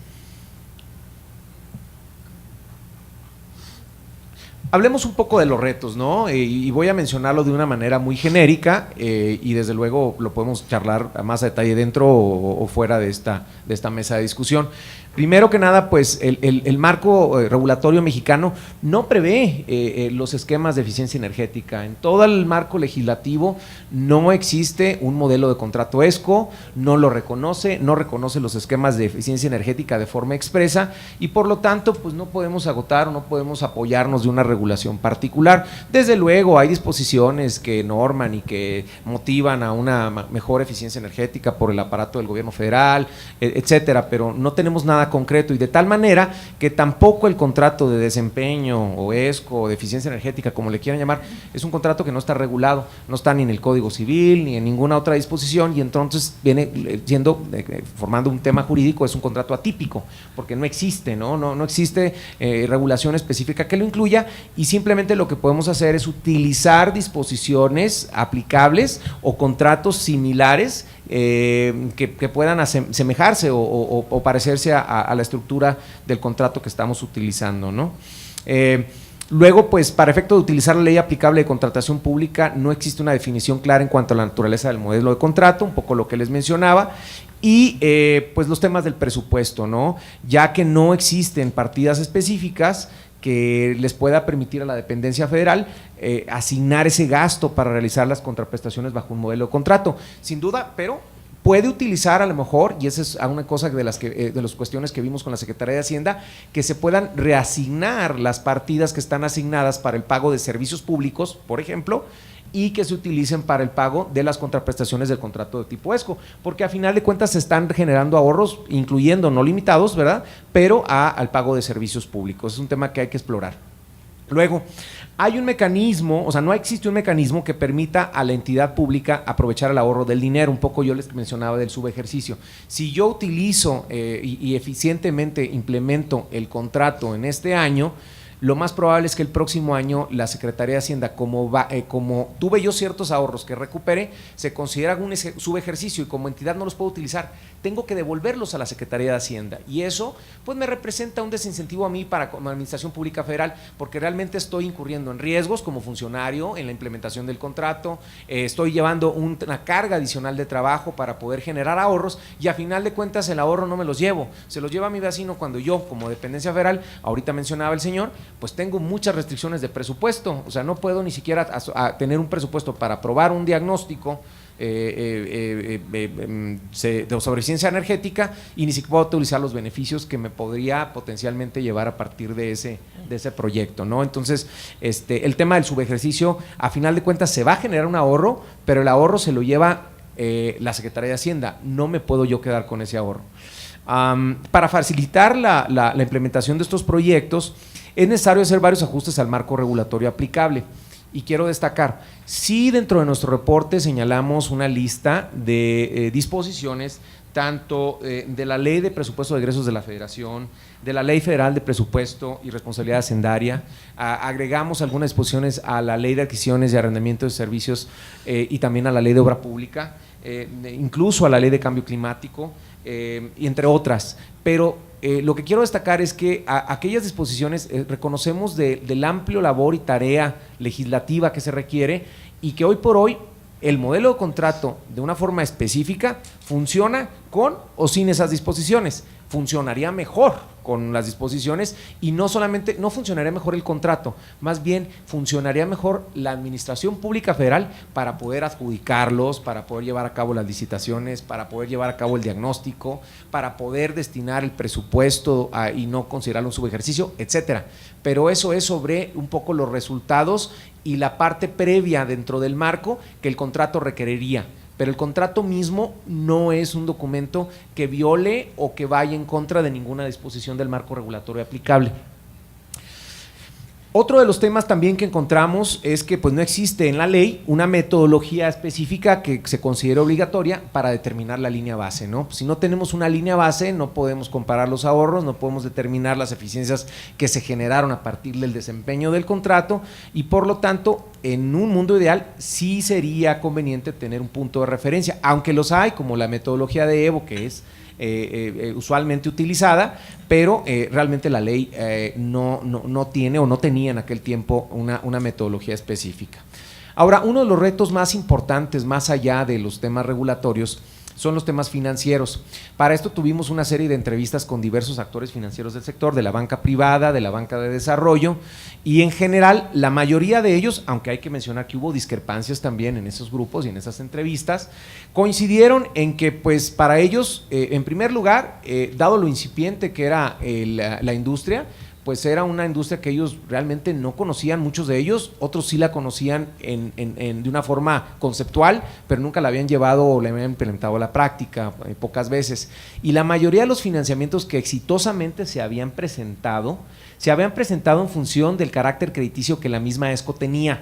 Hablemos un poco de los retos, ¿no? Y voy a mencionarlo de una manera muy genérica, y desde luego lo podemos charlar a más a detalle dentro o fuera de esta mesa de discusión. Primero que nada, pues el marco regulatorio mexicano no prevé los esquemas de eficiencia energética. En todo el marco legislativo no existe un modelo de contrato ESCO, no lo reconoce, no reconoce los esquemas de eficiencia energética de forma expresa, y por lo tanto pues no podemos agotar o no podemos apoyarnos de una regulación particular. Desde luego hay disposiciones que norman y que motivan a una mejor eficiencia energética por el aparato del gobierno federal, etcétera, pero no tenemos nada concreto, y de tal manera que tampoco el contrato de desempeño o ESCO o de eficiencia energética, como le quieran llamar, es un contrato que no está regulado, no está ni en el Código Civil ni en ninguna otra disposición, y entonces viene formando un tema jurídico. Es un contrato atípico porque no existe, no existe regulación específica que lo incluya, y simplemente lo que podemos hacer es utilizar disposiciones aplicables o contratos similares que puedan asemejarse o parecerse a la estructura del contrato que estamos utilizando, ¿no? Luego, pues para efecto de utilizar la ley aplicable de contratación pública, no existe una definición clara en cuanto a la naturaleza del modelo de contrato, un poco lo que les mencionaba, y pues los temas del presupuesto, ¿no? Ya que no existen partidas específicas que les pueda permitir a la dependencia federal asignar ese gasto para realizar las contraprestaciones bajo un modelo de contrato. Sin duda, pero puede utilizar a lo mejor, y esa es una cosa de las cuestiones que vimos con la Secretaría de Hacienda, que se puedan reasignar las partidas que están asignadas para el pago de servicios públicos, por ejemplo, y que se utilicen para el pago de las contraprestaciones del contrato de tipo ESCO, porque a final de cuentas se están generando ahorros, incluyendo no limitados, ¿verdad?, pero al pago de servicios públicos. Es un tema que hay que explorar. Luego, hay un mecanismo, o sea, no existe un mecanismo que permita a la entidad pública aprovechar el ahorro del dinero. Un poco yo les mencionaba del subejercicio. Si yo utilizo y eficientemente implemento el contrato en este año, lo más probable es que el próximo año la Secretaría de Hacienda, como tuve yo ciertos ahorros que recupere, se considera un subejercicio y como entidad no los puedo utilizar. Tengo que devolverlos a la Secretaría de Hacienda y eso pues me representa un desincentivo a mí como Administración Pública Federal, porque realmente estoy incurriendo en riesgos como funcionario en la implementación del contrato, estoy llevando una carga adicional de trabajo para poder generar ahorros y a final de cuentas el ahorro no me los llevo, se los lleva a mi vecino cuando yo como dependencia federal, ahorita mencionaba el señor, pues tengo muchas restricciones de presupuesto, o sea, no puedo ni siquiera tener un presupuesto para aprobar un diagnóstico sobre eficiencia energética y ni siquiera puedo utilizar los beneficios que me podría potencialmente llevar a partir de ese proyecto, ¿no? Entonces, el tema del subejercicio, a final de cuentas se va a generar un ahorro, pero el ahorro se lo lleva la Secretaría de Hacienda, no me puedo yo quedar con ese ahorro. Para facilitar la implementación de estos proyectos, es necesario hacer varios ajustes al marco regulatorio aplicable. Y quiero destacar, sí dentro de nuestro reporte señalamos una lista de disposiciones tanto de la Ley de Presupuesto de Egresos de la Federación, de la Ley Federal de Presupuesto y Responsabilidad Hacendaria, agregamos algunas disposiciones a la Ley de Adquisiciones y Arrendamiento de Servicios y también a la Ley de Obra Pública, incluso a la Ley de Cambio Climático, y entre otras, pero lo que quiero destacar es que aquellas disposiciones reconocemos del amplio labor y tarea legislativa que se requiere y que hoy por hoy el modelo de contrato de una forma específica funciona con o sin esas disposiciones. Funcionaría mejor con las disposiciones y no funcionaría mejor el contrato, más bien funcionaría mejor la Administración Pública Federal para poder adjudicarlos, para poder llevar a cabo las licitaciones, para poder llevar a cabo el diagnóstico, para poder destinar el presupuesto y no considerarlo un subejercicio, etcétera. Pero eso es sobre un poco los resultados y la parte previa dentro del marco que el contrato requeriría. Pero el contrato mismo no es un documento que viole o que vaya en contra de ninguna disposición del marco regulatorio aplicable. Otro de los temas también que encontramos es que pues no existe en la ley una metodología específica que se considere obligatoria para determinar la línea base, ¿no? Si no tenemos una línea base no podemos comparar los ahorros, no podemos determinar las eficiencias que se generaron a partir del desempeño del contrato y por lo tanto en un mundo ideal sí sería conveniente tener un punto de referencia, aunque los hay como la metodología de Evo que es usualmente utilizada, pero realmente la ley no tiene o no tenía en aquel tiempo una metodología específica. Ahora, uno de los retos más importantes, más allá de los temas regulatorios, son los temas financieros. Para esto tuvimos una serie de entrevistas con diversos actores financieros del sector, de la banca privada, de la banca de desarrollo, y en general la mayoría de ellos, aunque hay que mencionar que hubo discrepancias también en esos grupos y en esas entrevistas, coincidieron en que pues para ellos, en primer lugar, dado lo incipiente que era la industria, pues era una industria que ellos realmente no conocían, muchos de ellos, otros sí la conocían de una forma conceptual, pero nunca la habían llevado o la habían implementado a la práctica, pocas veces. Y la mayoría de los financiamientos que exitosamente se habían presentado en función del carácter crediticio que la misma ESCO tenía,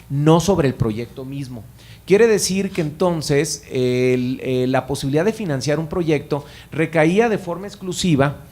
no sobre el proyecto mismo. Quiere decir que entonces la posibilidad de financiar un proyecto recaía de forma exclusiva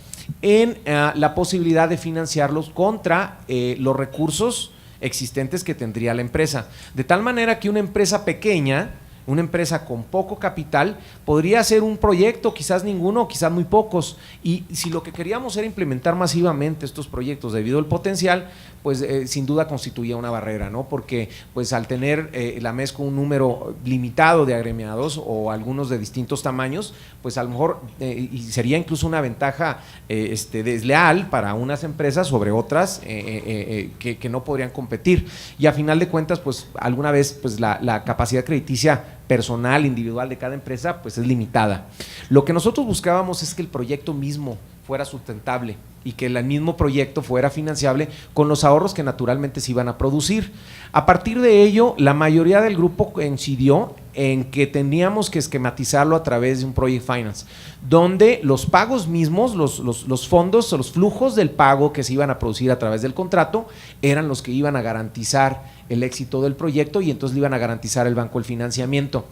en la posibilidad de financiarlos contra los recursos existentes que tendría la empresa. De tal manera que una empresa pequeña, una empresa con poco capital, podría hacer un proyecto, quizás ninguno, quizás muy pocos, y si lo que queríamos era implementar masivamente estos proyectos debido al potencial, pues sin duda constituía una barrera, ¿no? Porque pues al tener la MESCO un número limitado de agremiados o algunos de distintos tamaños, pues a lo mejor y sería incluso una ventaja desleal para unas empresas sobre otras que no podrían competir, y a final de cuentas pues alguna vez pues la capacidad crediticia personal, individual de cada empresa, pues es limitada. Lo que nosotros buscábamos es que el proyecto mismo fuera sustentable y que el mismo proyecto fuera financiable con los ahorros que naturalmente se iban a producir. A partir de ello, la mayoría del grupo coincidió en que teníamos que esquematizarlo a través de un Project Finance, donde los pagos mismos, los fondos o los flujos del pago que se iban a producir a través del contrato eran los que iban a garantizar el éxito del proyecto y entonces le iban a garantizar el banco el financiamiento.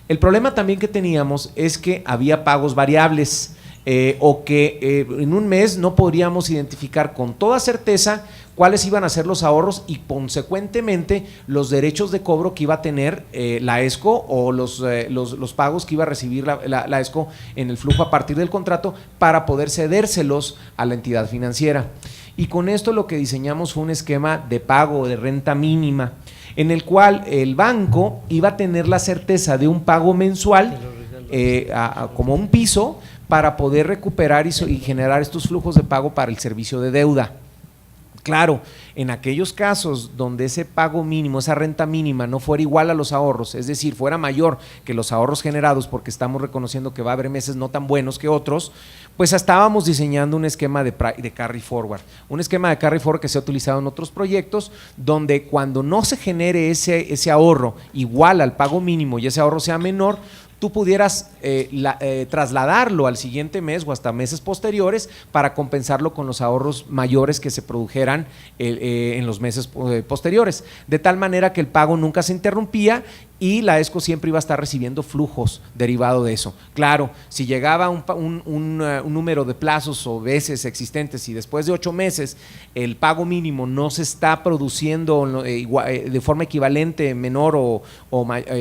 El problema también que teníamos es que había pagos variables, o que en un mes no podríamos identificar con toda certeza cuáles iban a ser los ahorros y consecuentemente los derechos de cobro que iba a tener la ESCO o los pagos que iba a recibir la ESCO en el flujo a partir del contrato para poder cedérselos a la entidad financiera. Y con esto lo que diseñamos fue un esquema de pago de renta mínima en el cual el banco iba a tener la certeza de un pago mensual como un piso para poder recuperar y generar estos flujos de pago para el servicio de deuda. Claro, en aquellos casos donde ese pago mínimo, esa renta mínima no fuera igual a los ahorros, es decir, fuera mayor que los ahorros generados, porque estamos reconociendo que va a haber meses no tan buenos que otros, pues estábamos diseñando un esquema de carry forward, un esquema de carry forward que se ha utilizado en otros proyectos, donde cuando no se genere ese ahorro igual al pago mínimo y ese ahorro sea menor, tú pudieras trasladarlo al siguiente mes o hasta meses posteriores para compensarlo con los ahorros mayores que se produjeran en los meses posteriores, de tal manera que el pago nunca se interrumpía y la ESCO siempre iba a estar recibiendo flujos derivado de eso. Claro, si llegaba un número de plazos o veces existentes y después de 8 meses el pago mínimo no se está produciendo de forma equivalente, menor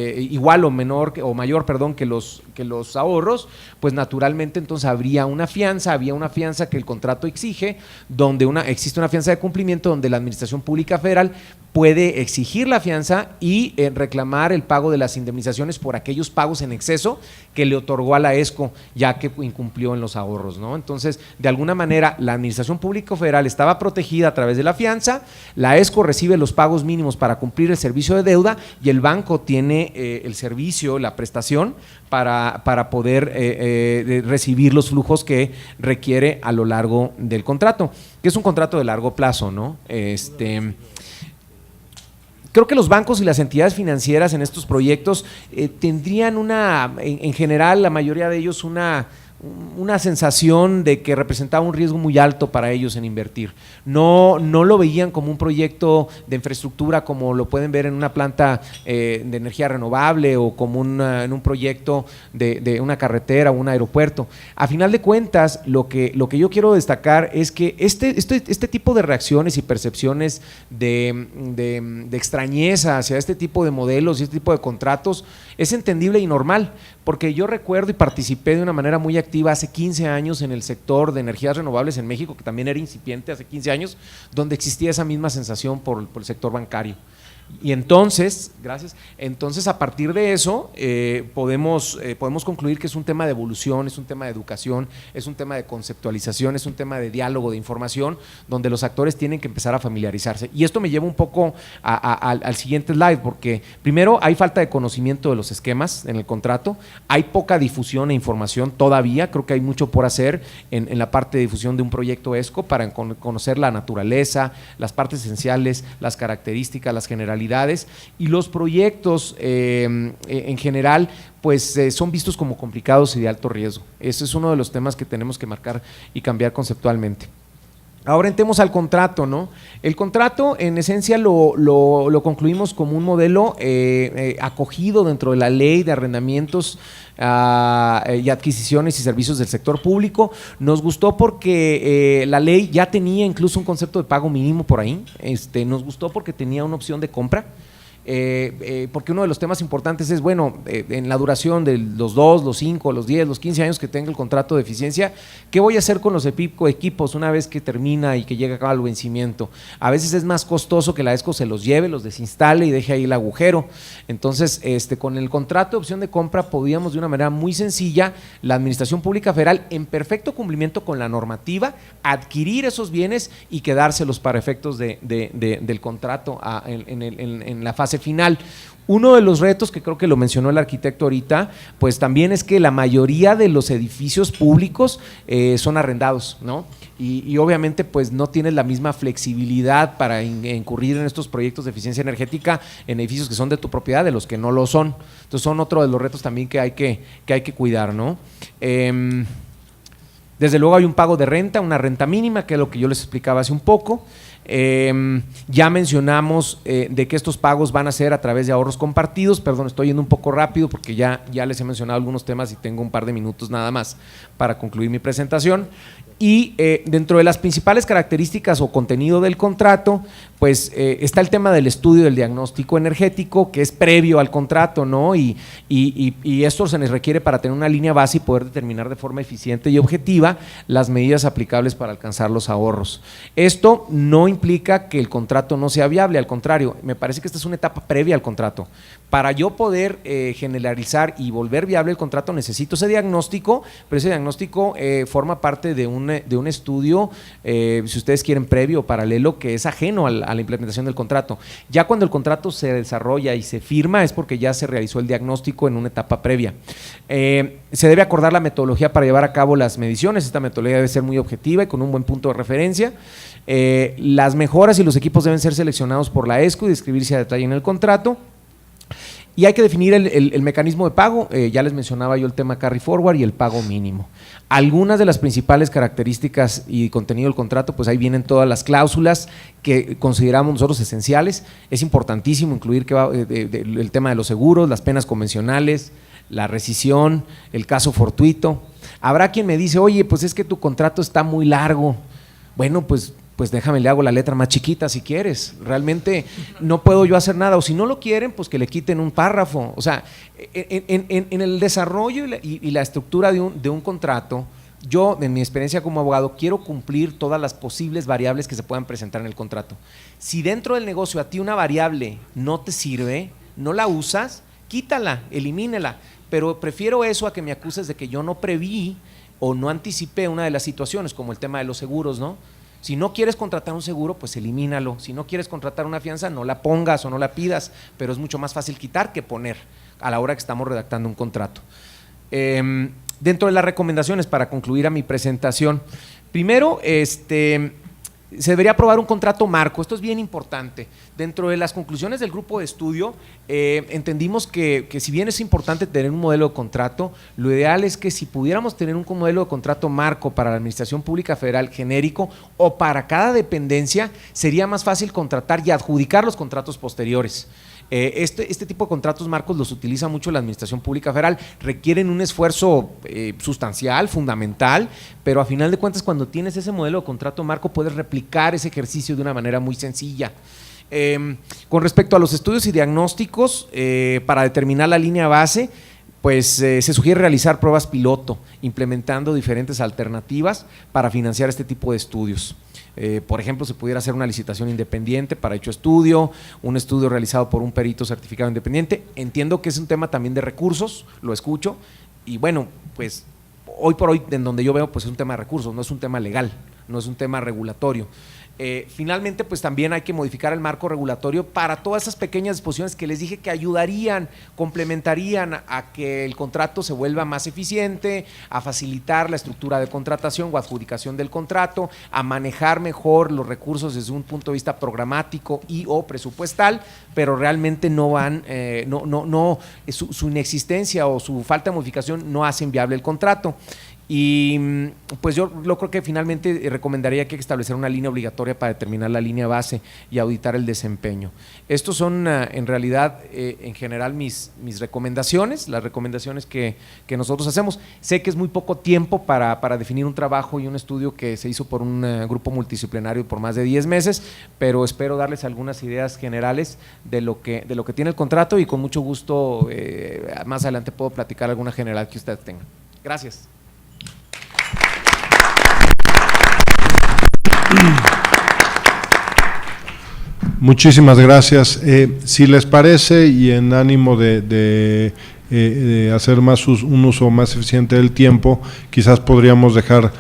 igual o menor o mayor, perdón, que los ahorros, pues naturalmente entonces había una fianza que el contrato exige, donde existe una fianza de cumplimiento donde la Administración Pública Federal puede exigir la fianza y reclamar el pago de las indemnizaciones por aquellos pagos en exceso que le otorgó a la ESCO, ya que incumplió en los ahorros, ¿no? Entonces, de alguna manera, la Administración Pública Federal estaba protegida a través de la fianza, la ESCO recibe los pagos mínimos para cumplir el servicio de deuda y el banco tiene el servicio, la prestación para poder recibir los flujos que requiere a lo largo del contrato, que es un contrato de largo plazo, ¿no? Creo que los bancos y las entidades financieras en estos proyectos tendrían en general, la mayoría de ellos, una sensación de que representaba un riesgo muy alto para ellos en invertir. No lo veían como un proyecto de infraestructura como lo pueden ver en una planta de energía renovable o como en un proyecto de una carretera o un aeropuerto. A final de cuentas, lo que yo quiero destacar es que este tipo de reacciones y percepciones de extrañeza hacia este tipo de modelos y este tipo de contratos es entendible y normal, porque yo recuerdo y participé de una manera muy activa hace 15 años en el sector de energías renovables en México, que también era incipiente hace 15 años, donde existía esa misma sensación por el sector bancario. Y entonces, a partir de eso podemos concluir que es un tema de evolución, es un tema de educación, es un tema de conceptualización, es un tema de diálogo, de información, donde los actores tienen que empezar a familiarizarse. Y esto me lleva un poco al siguiente slide, porque primero hay falta de conocimiento de los esquemas en el contrato, hay poca difusión e información todavía, creo que hay mucho por hacer en la parte de difusión de un proyecto ESCO para conocer la naturaleza, las partes esenciales, las características, las generalidades, y los proyectos en general pues son vistos como complicados y de alto riesgo. Ese es uno de los temas que tenemos que marcar y cambiar conceptualmente. Ahora entremos al contrato, ¿no? El contrato en esencia lo concluimos como un modelo acogido dentro de la ley de arrendamientos y adquisiciones y servicios del sector público. Nos gustó porque la ley ya tenía incluso un concepto de pago mínimo por ahí, nos gustó porque tenía una opción de compra. Porque uno de los temas importantes es, bueno, en la duración de los 2, los 5, los 10, los 15 años que tenga el contrato de eficiencia, ¿qué voy a hacer con los equipos una vez que termina y que llega al vencimiento? A veces es más costoso que la ESCO se los lleve, los desinstale y deje ahí el agujero. Entonces, con el contrato de opción de compra podíamos de una manera muy sencilla, la Administración Pública Federal, en perfecto cumplimiento con la normativa, adquirir esos bienes y quedárselos para efectos del contrato en la fase fase final. Uno de los retos, que creo que lo mencionó el arquitecto ahorita, pues también es que la mayoría de los edificios públicos son arrendados, ¿no? Y obviamente pues no tienes la misma flexibilidad para incurrir en estos proyectos de eficiencia energética en edificios que son de tu propiedad, de los que no lo son. Entonces son otro de los retos también que hay que cuidar, ¿no? Desde luego hay un pago de renta, una renta mínima, que es lo que yo les explicaba hace un poco. Ya mencionamos de que estos pagos van a ser a través de ahorros compartidos. Perdón, estoy yendo un poco rápido porque ya les he mencionado algunos temas y tengo un par de minutos nada más para concluir mi presentación. Y dentro de las principales características o contenido del contrato, pues está el tema del estudio del diagnóstico energético, que es previo al contrato, ¿no? Y esto se les requiere para tener una línea base y poder determinar de forma eficiente y objetiva las medidas aplicables para alcanzar los ahorros. Esto no implica que el contrato no sea viable, al contrario, me parece que esta es una etapa previa al contrato. Para yo poder generalizar y volver viable el contrato necesito ese diagnóstico, pero ese diagnóstico forma parte de un estudio, si ustedes quieren, previo o paralelo, que es ajeno a la implementación del contrato. Ya cuando el contrato se desarrolla y se firma es porque ya se realizó el diagnóstico en una etapa previa. Se debe acordar la metodología para llevar a cabo las mediciones. Esta metodología debe ser muy objetiva y con un buen punto de referencia. Las mejoras y los equipos deben ser seleccionados por la ESCO y describirse a detalle en el contrato. Y hay que definir el mecanismo de pago. Ya les mencionaba yo el tema carry forward y el pago mínimo. Algunas de las principales características y contenido del contrato, pues ahí vienen todas las cláusulas que consideramos nosotros esenciales. Es importantísimo incluir el tema de los seguros, las penas convencionales, la rescisión, el caso fortuito. Habrá quien me dice, oye, pues es que tu contrato está muy largo. Bueno, pues déjame, le hago la letra más chiquita si quieres. Realmente no puedo yo hacer nada, o si no lo quieren, pues que le quiten un párrafo. O sea, en el desarrollo y la estructura de un contrato, yo, en mi experiencia como abogado, quiero cumplir todas las posibles variables que se puedan presentar en el contrato. Si dentro del negocio a ti una variable no te sirve, no la usas, quítala, elimínala. Pero prefiero eso a que me acuses de que yo no preví o no anticipé una de las situaciones, como el tema de los seguros, ¿no? Si no quieres contratar un seguro, pues elimínalo. Si no quieres contratar una fianza, no la pongas o no la pidas, pero es mucho más fácil quitar que poner a la hora que estamos redactando un contrato. Dentro de las recomendaciones, para concluir a mi presentación, primero, se debería aprobar un contrato marco. Esto es bien importante. Dentro de las conclusiones del grupo de estudio, entendimos que si bien es importante tener un modelo de contrato, lo ideal es que si pudiéramos tener un modelo de contrato marco para la Administración Pública Federal genérico o para cada dependencia, sería más fácil contratar y adjudicar los contratos posteriores. Este tipo de contratos marcos los utiliza mucho la Administración Pública Federal, requieren un esfuerzo sustancial, fundamental, pero a final de cuentas cuando tienes ese modelo de contrato marco puedes replicar ese ejercicio de una manera muy sencilla. Con respecto a los estudios y diagnósticos, para determinar la línea base, pues se sugiere realizar pruebas piloto, implementando diferentes alternativas para financiar este tipo de estudios. Por ejemplo, se pudiera hacer una licitación independiente para dicho estudio, un estudio realizado por un perito certificado independiente. Entiendo que es un tema también de recursos, lo escucho, y bueno, pues hoy por hoy, en donde yo veo, pues es un tema de recursos, no es un tema legal, no es un tema regulatorio. Finalmente, pues también hay que modificar el marco regulatorio para todas esas pequeñas disposiciones que les dije que ayudarían, complementarían a que el contrato se vuelva más eficiente, a facilitar la estructura de contratación o adjudicación del contrato, a manejar mejor los recursos desde un punto de vista programático y o presupuestal, pero realmente no van, su inexistencia o su falta de modificación no hacen viable el contrato. Y pues yo creo que finalmente recomendaría que establecer una línea obligatoria para determinar la línea base y auditar el desempeño. Estos son en realidad en general mis recomendaciones, las recomendaciones que nosotros hacemos. Sé que es muy poco tiempo para definir un trabajo y un estudio que se hizo por un grupo multidisciplinario por más de 10 meses, pero espero darles algunas ideas generales de lo que tiene el contrato y con mucho gusto más adelante puedo platicar alguna general que ustedes tengan. Gracias.
Muchísimas gracias. Si les parece y en ánimo de hacer un uso más eficiente del tiempo, quizás podríamos dejar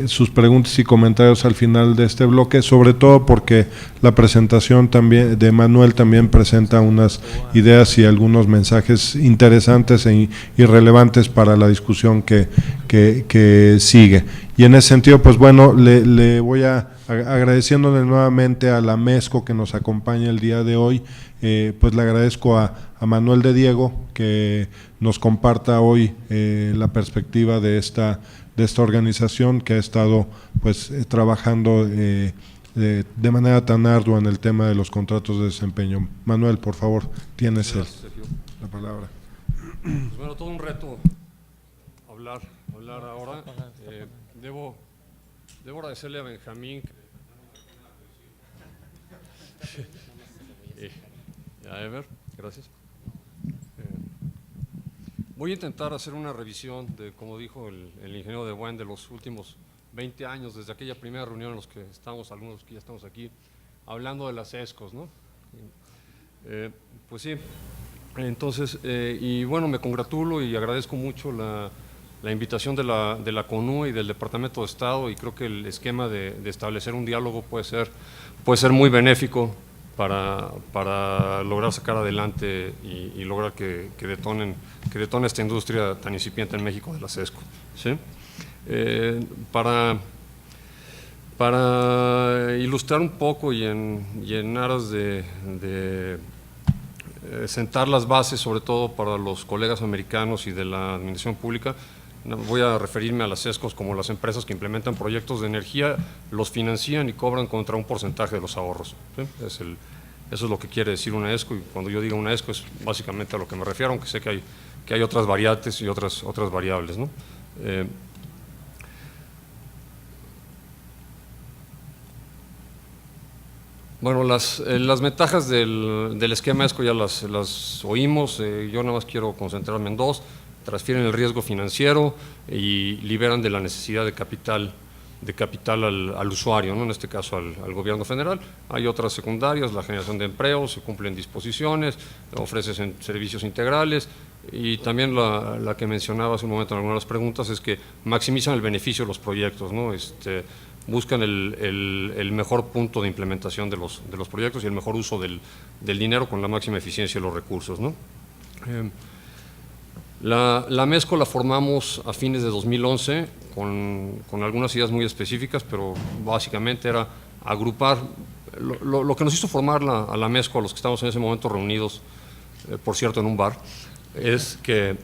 sus preguntas y comentarios al final de este bloque, sobre todo porque la presentación también de Manuel también presenta unas ideas y algunos mensajes interesantes y relevantes para la discusión que sigue. Y en ese sentido, pues bueno, le voy agradeciéndole nuevamente a la MESCO que nos acompaña el día de hoy, pues le agradezco a Manuel de Diego que nos comparta hoy la perspectiva de esta organización que ha estado pues trabajando de manera tan ardua en el tema de los contratos de desempeño. Manuel, por favor, tienes la palabra.
Pues bueno, todo un reto hablar ahora. Debo agradecerle a Benjamín y a Ever, gracias. Voy a intentar hacer una revisión de, como dijo el ingeniero de Buen, de los últimos 20 años, desde aquella primera reunión en los que estamos, algunos que ya estamos aquí, hablando de las ESCOs, ¿no? Pues sí, entonces, y bueno, me congratulo y agradezco mucho la invitación de la CONUE y del Departamento de Estado, y creo que el esquema de establecer un diálogo puede ser muy benéfico para lograr sacar adelante y lograr que detone esta industria tan incipiente en México de las ESCO, ¿sí? Para ilustrar un poco y en aras de sentar las bases, sobre todo para los colegas americanos y de la administración pública, voy a referirme a las ESCOs como las empresas que implementan proyectos de energía, los financian y cobran contra un porcentaje de los ahorros, ¿sí? Eso es lo que quiere decir una ESCO, y cuando yo digo una ESCO es básicamente a lo que me refiero, aunque sé que hay otras variantes y otras variables, ¿no? Bueno, las ventajas del esquema ESCO ya las oímos, yo nada más quiero concentrarme en dos: transfieren el riesgo financiero y liberan de la necesidad de capital al usuario, ¿no? En este caso al gobierno federal. Hay otras secundarias: la generación de empleos, se cumplen disposiciones, ofrecen servicios integrales, y también la que mencionaba hace un momento en algunas de las preguntas es que maximizan el beneficio de los proyectos, ¿no? Buscan el mejor punto de implementación de los proyectos y el mejor uso del dinero con la máxima eficiencia de los recursos, ¿no? La MESCO la formamos a fines de 2011 con algunas ideas muy específicas, pero básicamente era agrupar. Lo que nos hizo formar a la MESCO, a los que estamos en ese momento reunidos, por cierto, en un bar, es que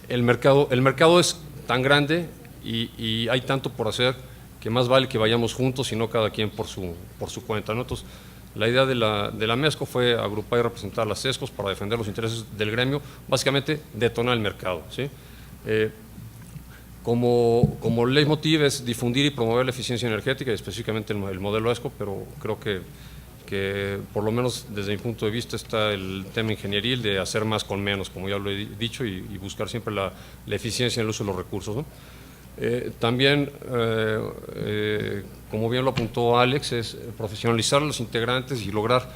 el mercado es tan grande y hay tanto por hacer que más vale que vayamos juntos y no cada quien por su cuenta, ¿no? Entonces, la idea de la MESCO fue agrupar y representar las ESCOs para defender los intereses del gremio, básicamente detonar el mercado, ¿sí? Como leitmotiv es difundir y promover la eficiencia energética, y específicamente el modelo ESCO, pero creo que por lo menos desde mi punto de vista está el tema ingenieril de hacer más con menos, como ya lo he dicho, y buscar siempre la eficiencia en el uso de los recursos, ¿no? También, como bien lo apuntó Alex, es profesionalizar a los integrantes y lograr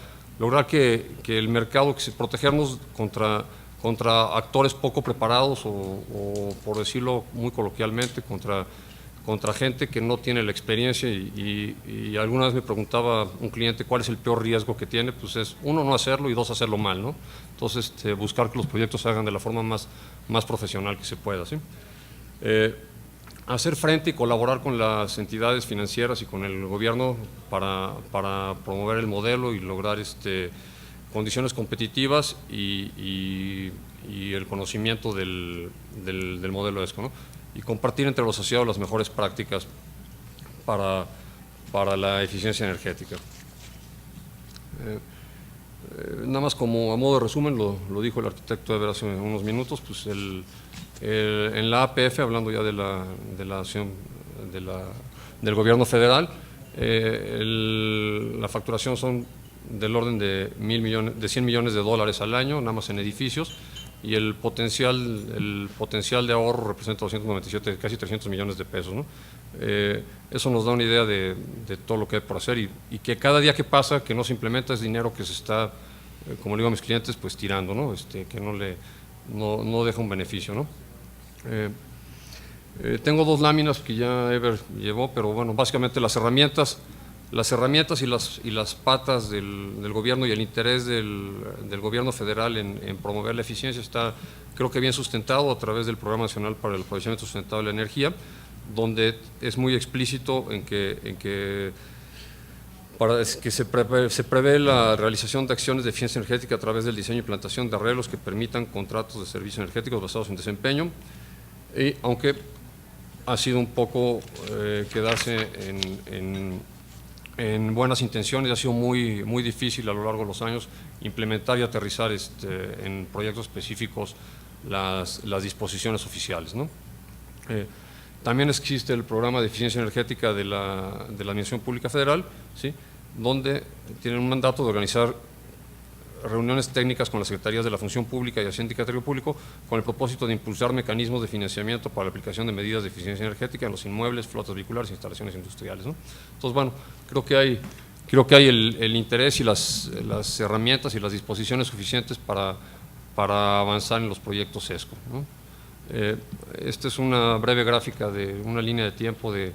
que el mercado, protegernos contra actores poco preparados o por decirlo muy coloquialmente, contra gente que no tiene la experiencia, y alguna vez me preguntaba un cliente cuál es el peor riesgo que tiene. Pues es, uno, no hacerlo, y dos, hacerlo mal, ¿no? Entonces, buscar que los proyectos se hagan de la forma más profesional que se pueda, ¿sí? Hacer frente y colaborar con las entidades financieras y con el gobierno para promover el modelo y lograr condiciones competitivas y el conocimiento del modelo ESCO, ¿no? Y compartir entre los asociados las mejores prácticas para la eficiencia energética. Nada más como a modo de resumen, lo dijo el arquitecto Ever hace unos minutos, pues en la APF, hablando ya de la acción del gobierno federal, la facturación son del orden de 100 millones de dólares al año, nada más en edificios, y el potencial de ahorro representa 297, casi 300 millones de pesos, ¿no? Eso nos da una idea de todo lo que hay por hacer, y que cada día que pasa, que no se implementa, es dinero que se está, como le digo a mis clientes, pues tirando, ¿no? Que no deja un beneficio, ¿no? Tengo dos láminas que ya Ever llevó, pero bueno, básicamente las herramientas y las patas del gobierno y el interés del gobierno federal en promover la eficiencia está, creo que bien sustentado a través del Programa Nacional para el Aprovechamiento Sustentable de la Energía, donde es muy explícito en que se prevé la realización de acciones de eficiencia energética a través del diseño y implantación de arreglos que permitan contratos de servicios energéticos basados en desempeño, y aunque ha sido un poco quedarse en buenas intenciones, ha sido muy difícil a lo largo de los años implementar y aterrizar en proyectos específicos las disposiciones oficiales, ¿no? También existe el programa de eficiencia energética de la Administración Pública Federal, ¿sí?, donde tienen un mandato de organizar reuniones técnicas con las secretarías de la Función Pública y Hacienda y Catastro Público con el propósito de impulsar mecanismos de financiamiento para la aplicación de medidas de eficiencia energética en los inmuebles, flotas vehiculares e instalaciones industriales, ¿no? Entonces, bueno, creo que hay el interés y las herramientas y las disposiciones suficientes para avanzar en los proyectos ESCO, ¿no? Esta es una breve gráfica de una línea de tiempo de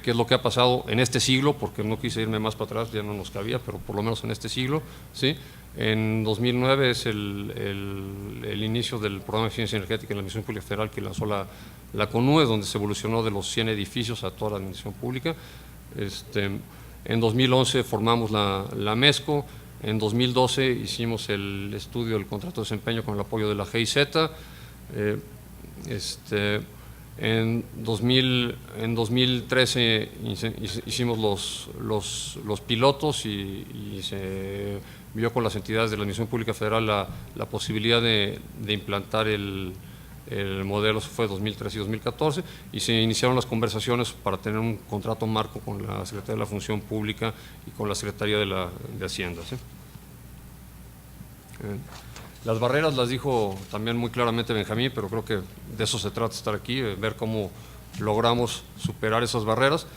qué es lo que ha pasado en este siglo, porque no quise irme más para atrás, ya no nos cabía, pero por lo menos en este siglo, ¿sí? En 2009 es el inicio del programa de eficiencia energética en la Administración Pública Federal que lanzó la CONUE, donde se evolucionó de los 100 edificios a toda la administración pública. En 2011 formamos la MESCO, en 2012 hicimos el estudio del contrato de desempeño con el apoyo de la GIZ. En 2013 hicimos los pilotos y se vio con las entidades de la Administración Pública Federal la posibilidad de implantar el modelo. Fue 2013 y 2014, y se iniciaron las conversaciones para tener un contrato marco con la Secretaría de la Función Pública y con la Secretaría de Hacienda, ¿sí? Las barreras las dijo también muy claramente Benjamín, pero creo que de eso se trata estar aquí, ver cómo logramos superar esas barreras.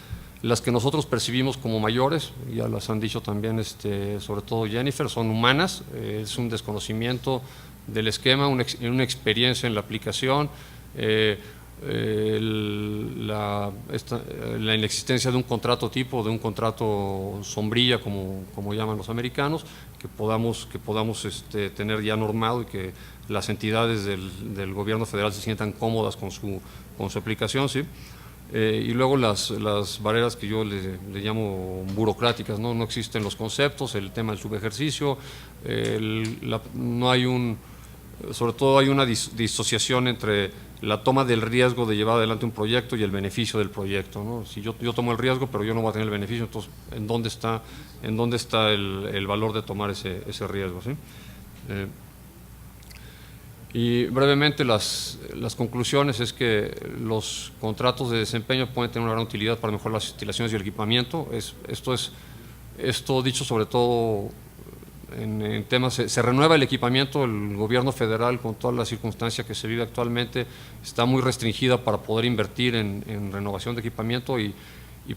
Las que nosotros percibimos como mayores, ya las han dicho también sobre todo Jennifer, son humanas, es un desconocimiento del esquema, una experiencia en la aplicación, la inexistencia de un contrato tipo, de un contrato sombrilla, como llaman los americanos, que podamos tener ya normado y que las entidades del gobierno federal se sientan cómodas con su aplicación, ¿sí? Y luego las barreras que yo le llamo burocráticas, no existen los conceptos, el tema del subejercicio, sobre todo hay una disociación entre la toma del riesgo de llevar adelante un proyecto y el beneficio del proyecto, ¿no? Si yo tomo el riesgo, pero yo no voy a tener el beneficio, entonces ¿en dónde está el valor de tomar ese riesgo, ¿sí? Y brevemente las conclusiones es que los contratos de desempeño pueden tener una gran utilidad para mejorar las instalaciones y el equipamiento. Esto dicho sobre todo en temas, se renueva el equipamiento. El gobierno federal, con toda la circunstancia que se vive actualmente, está muy restringida para poder invertir en renovación de equipamiento y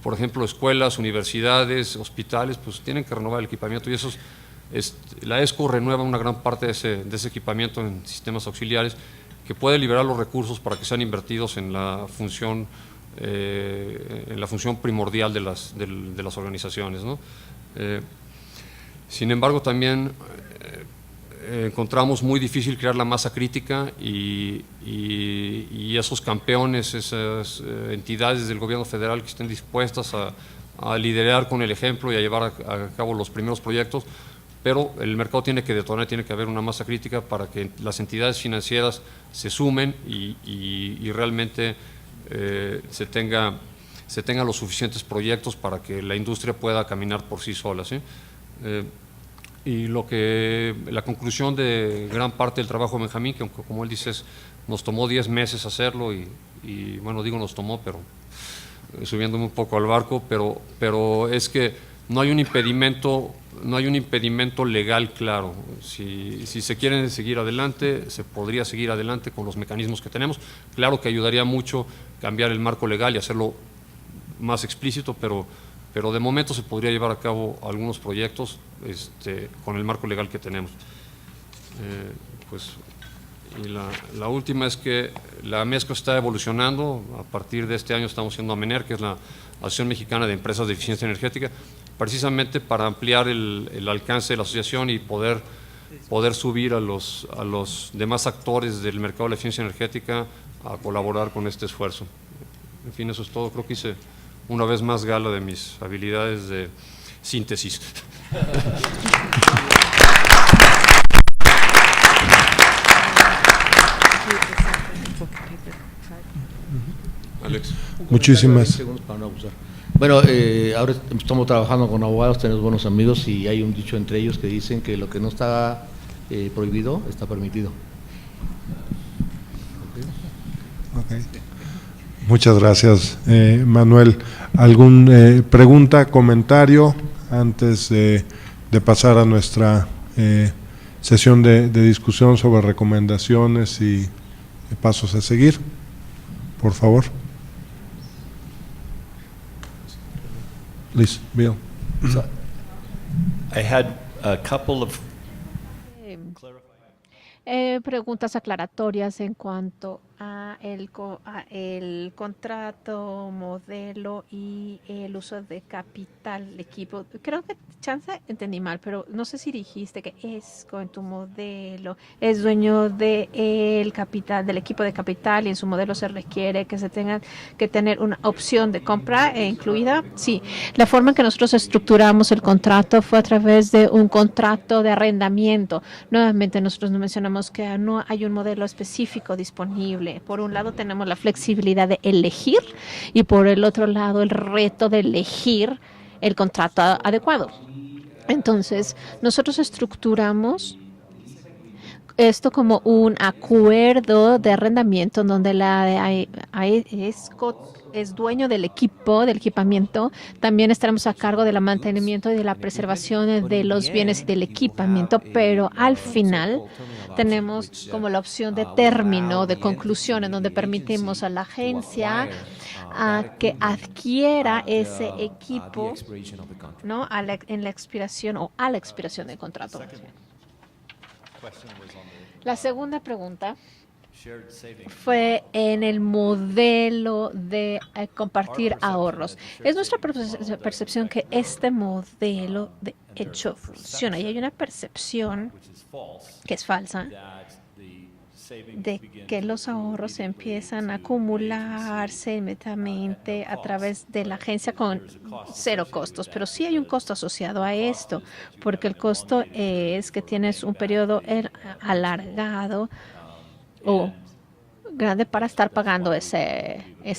por ejemplo escuelas, universidades, hospitales, pues tienen que renovar el equipamiento, y eso la ESCO renueva una gran parte de ese equipamiento en sistemas auxiliares que puede liberar los recursos para que sean invertidos en la función primordial de las organizaciones, ¿no? Sin embargo, también encontramos muy difícil crear la masa crítica y esos campeones, esas entidades del gobierno federal que estén dispuestas a liderar con el ejemplo y a llevar a cabo los primeros proyectos, pero el mercado tiene que detonar, tiene que haber una masa crítica para que las entidades financieras se sumen y realmente se tengan los suficientes proyectos para que la industria pueda caminar por sí sola, ¿sí? Y la conclusión de gran parte del trabajo de Benjamín, que como él dice, nos tomó 10 meses hacerlo y bueno, digo nos tomó, pero subiéndome un poco al barco, pero es que no hay un impedimento legal claro. Si se quiere seguir adelante, se podría seguir adelante con los mecanismos que tenemos. Claro que ayudaría mucho cambiar el marco legal y hacerlo más explícito, pero de momento se podría llevar a cabo algunos proyectos con el marco legal que tenemos. Y la última es que la MESCO está evolucionando. A partir de este año estamos haciendo AMENER, que es la Asociación Mexicana de Empresas de Eficiencia Energética, precisamente para ampliar el alcance de la asociación y poder subir a los demás actores del mercado de la eficiencia energética a colaborar con este esfuerzo. En fin, eso es todo. Creo que hice una vez más gala de mis habilidades de síntesis. Alex.
Muchísimas.
Segundos para no abusar. Bueno, ahora estamos trabajando con abogados, tenemos buenos amigos y hay un dicho entre ellos que dicen que lo que no está prohibido está permitido.
Okay. Muchas gracias, Manuel. ¿Algún pregunta, comentario antes de pasar a nuestra sesión de discusión sobre recomendaciones y pasos a seguir? Por favor. Please, Bill.
I had a couple of
preguntas aclaratorias en cuanto a el contrato, modelo y el uso de capital de equipo. Creo que chance entendí mal, pero no sé si dijiste que ESCO en tu modelo es dueño del capital, del equipo de capital, y en su modelo se requiere que se tenga que tener una opción de compra incluida. Sí, la forma en que nosotros estructuramos el contrato fue a través de un contrato de arrendamiento. Nuevamente nosotros no mencionamos que no hay un modelo específico disponible. Por un lado tenemos la flexibilidad de elegir y por el otro lado el reto de elegir el contrato adecuado. Entonces, nosotros estructuramos esto como un acuerdo de arrendamiento en donde la ESCO es dueño del equipo, del equipamiento. También estaremos a cargo del mantenimiento y de la preservación de los bienes y del equipamiento, pero al final tenemos como la opción de término, de conclusión, en donde permitimos a la agencia a que adquiera ese equipo, ¿no? En la expiración o a la expiración del contrato. La segunda pregunta fue en el modelo de compartir ahorros. Es nuestra percepción que este modelo de hecho funciona, y hay una percepción que es falsa de que los ahorros empiezan a acumularse inmediatamente a través de la agencia con cero costos, pero sí hay un costo asociado a esto, porque el costo es que tienes un periodo alargado o grande para estar pagando esa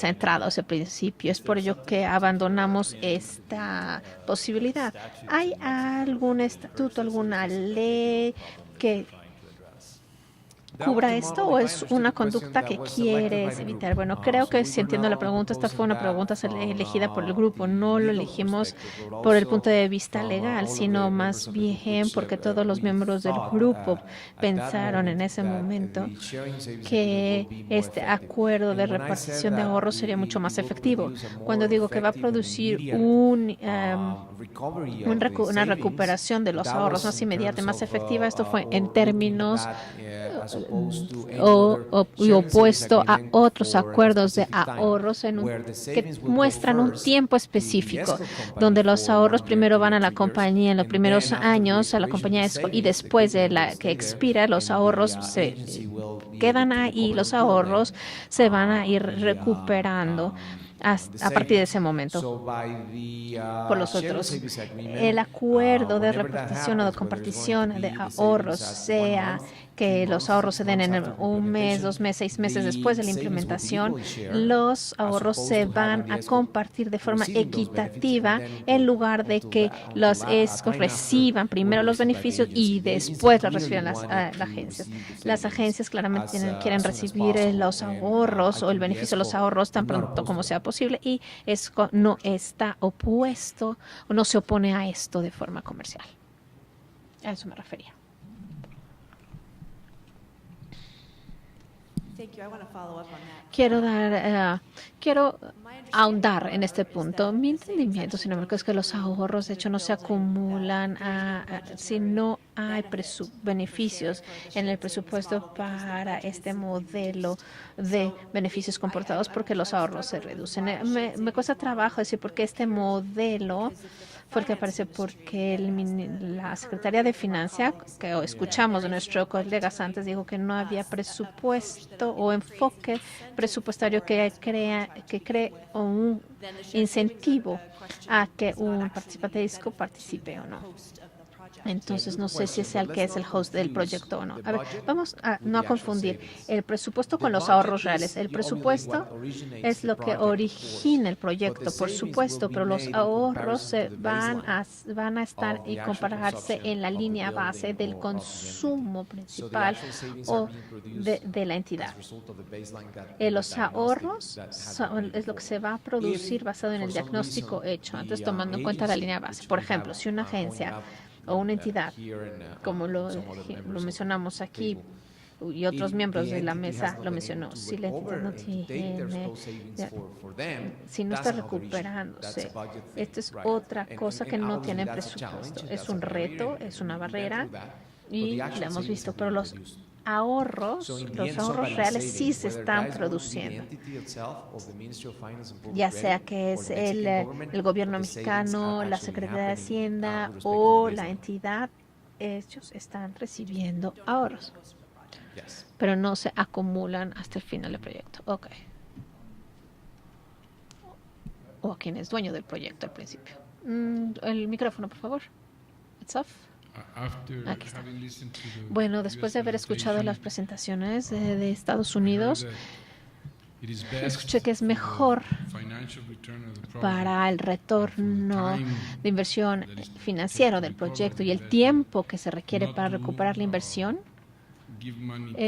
entrada o ese principio. Es por ello que abandonamos esta posibilidad. ¿Hay algún estatuto, alguna ley que cubra esto o es una conducta que quieres evitar? Bueno, creo que si entiendo la pregunta, esta fue una pregunta elegida por el grupo. No lo elegimos por el punto de vista legal, sino más bien porque todos los miembros del grupo pensaron en ese momento que este acuerdo de repartición de ahorros sería mucho más efectivo. Cuando digo que va a producir una recuperación de los ahorros más inmediata y más efectiva, esto fue en términos opuesto a otros acuerdos de ahorros que muestran un tiempo específico, donde los ahorros primero van a la compañía en los primeros años, a la compañía ESCO, y después de la que expira, los ahorros se quedan ahí, los ahorros se van a ir recuperando a partir de ese momento por los otros. El acuerdo de repartición o de compartición de ahorros, sea que los ahorros se den en un mes, 2 meses, 6 meses después de la implementación, los ahorros se van a compartir de forma equitativa en lugar de que los ESCOs reciban primero los beneficios y después los reciban las agencias. Las agencias claramente quieren recibir los ahorros o el beneficio de los ahorros tan pronto como sea posible, y ESCO no está opuesto o no se opone a esto de forma comercial. A eso me refería. Quiero ahondar en este punto. Mi entendimiento, sin embargo, es que los ahorros, de hecho, no se acumulan si no hay beneficios en el presupuesto para este modelo de beneficios comportados, porque los ahorros se reducen. Me cuesta trabajo decir por qué este modelo fue el que aparece, porque la Secretaría de Finanzas, que escuchamos de nuestros colegas antes, dijo que no había presupuesto o enfoque presupuestario que cree un incentivo a que un participante disco participe o no. Entonces, no sé si es el que es el host del proyecto o no. A ver, vamos a no confundir el presupuesto con los ahorros reales. El presupuesto es lo que origina el proyecto, por supuesto, pero los ahorros van a estar y compararse en la línea base del consumo principal o de la entidad. Los ahorros es lo que se va a producir basado en el diagnóstico hecho, antes tomando en cuenta la línea base. Por ejemplo, si una agencia o una entidad, como lo mencionamos aquí, y otros miembros de la mesa lo mencionó, si la entidad no tiene, si no está recuperándose, esto es otra cosa que no tiene presupuesto. Es un reto, es una barrera, y la hemos visto, pero los ahorros reales sí se están produciendo, ya sea que es el gobierno mexicano, la Secretaría de Hacienda o la entidad. Ellos están recibiendo ahorros, pero no se acumulan hasta el final del proyecto. Ok. O a quien es dueño del proyecto al principio. El micrófono, por favor. It's off. Aquí está. Bueno, después de haber escuchado las presentaciones de Estados Unidos, escuché que es mejor para el retorno de inversión financiero del proyecto y el tiempo que se requiere para recuperar la inversión,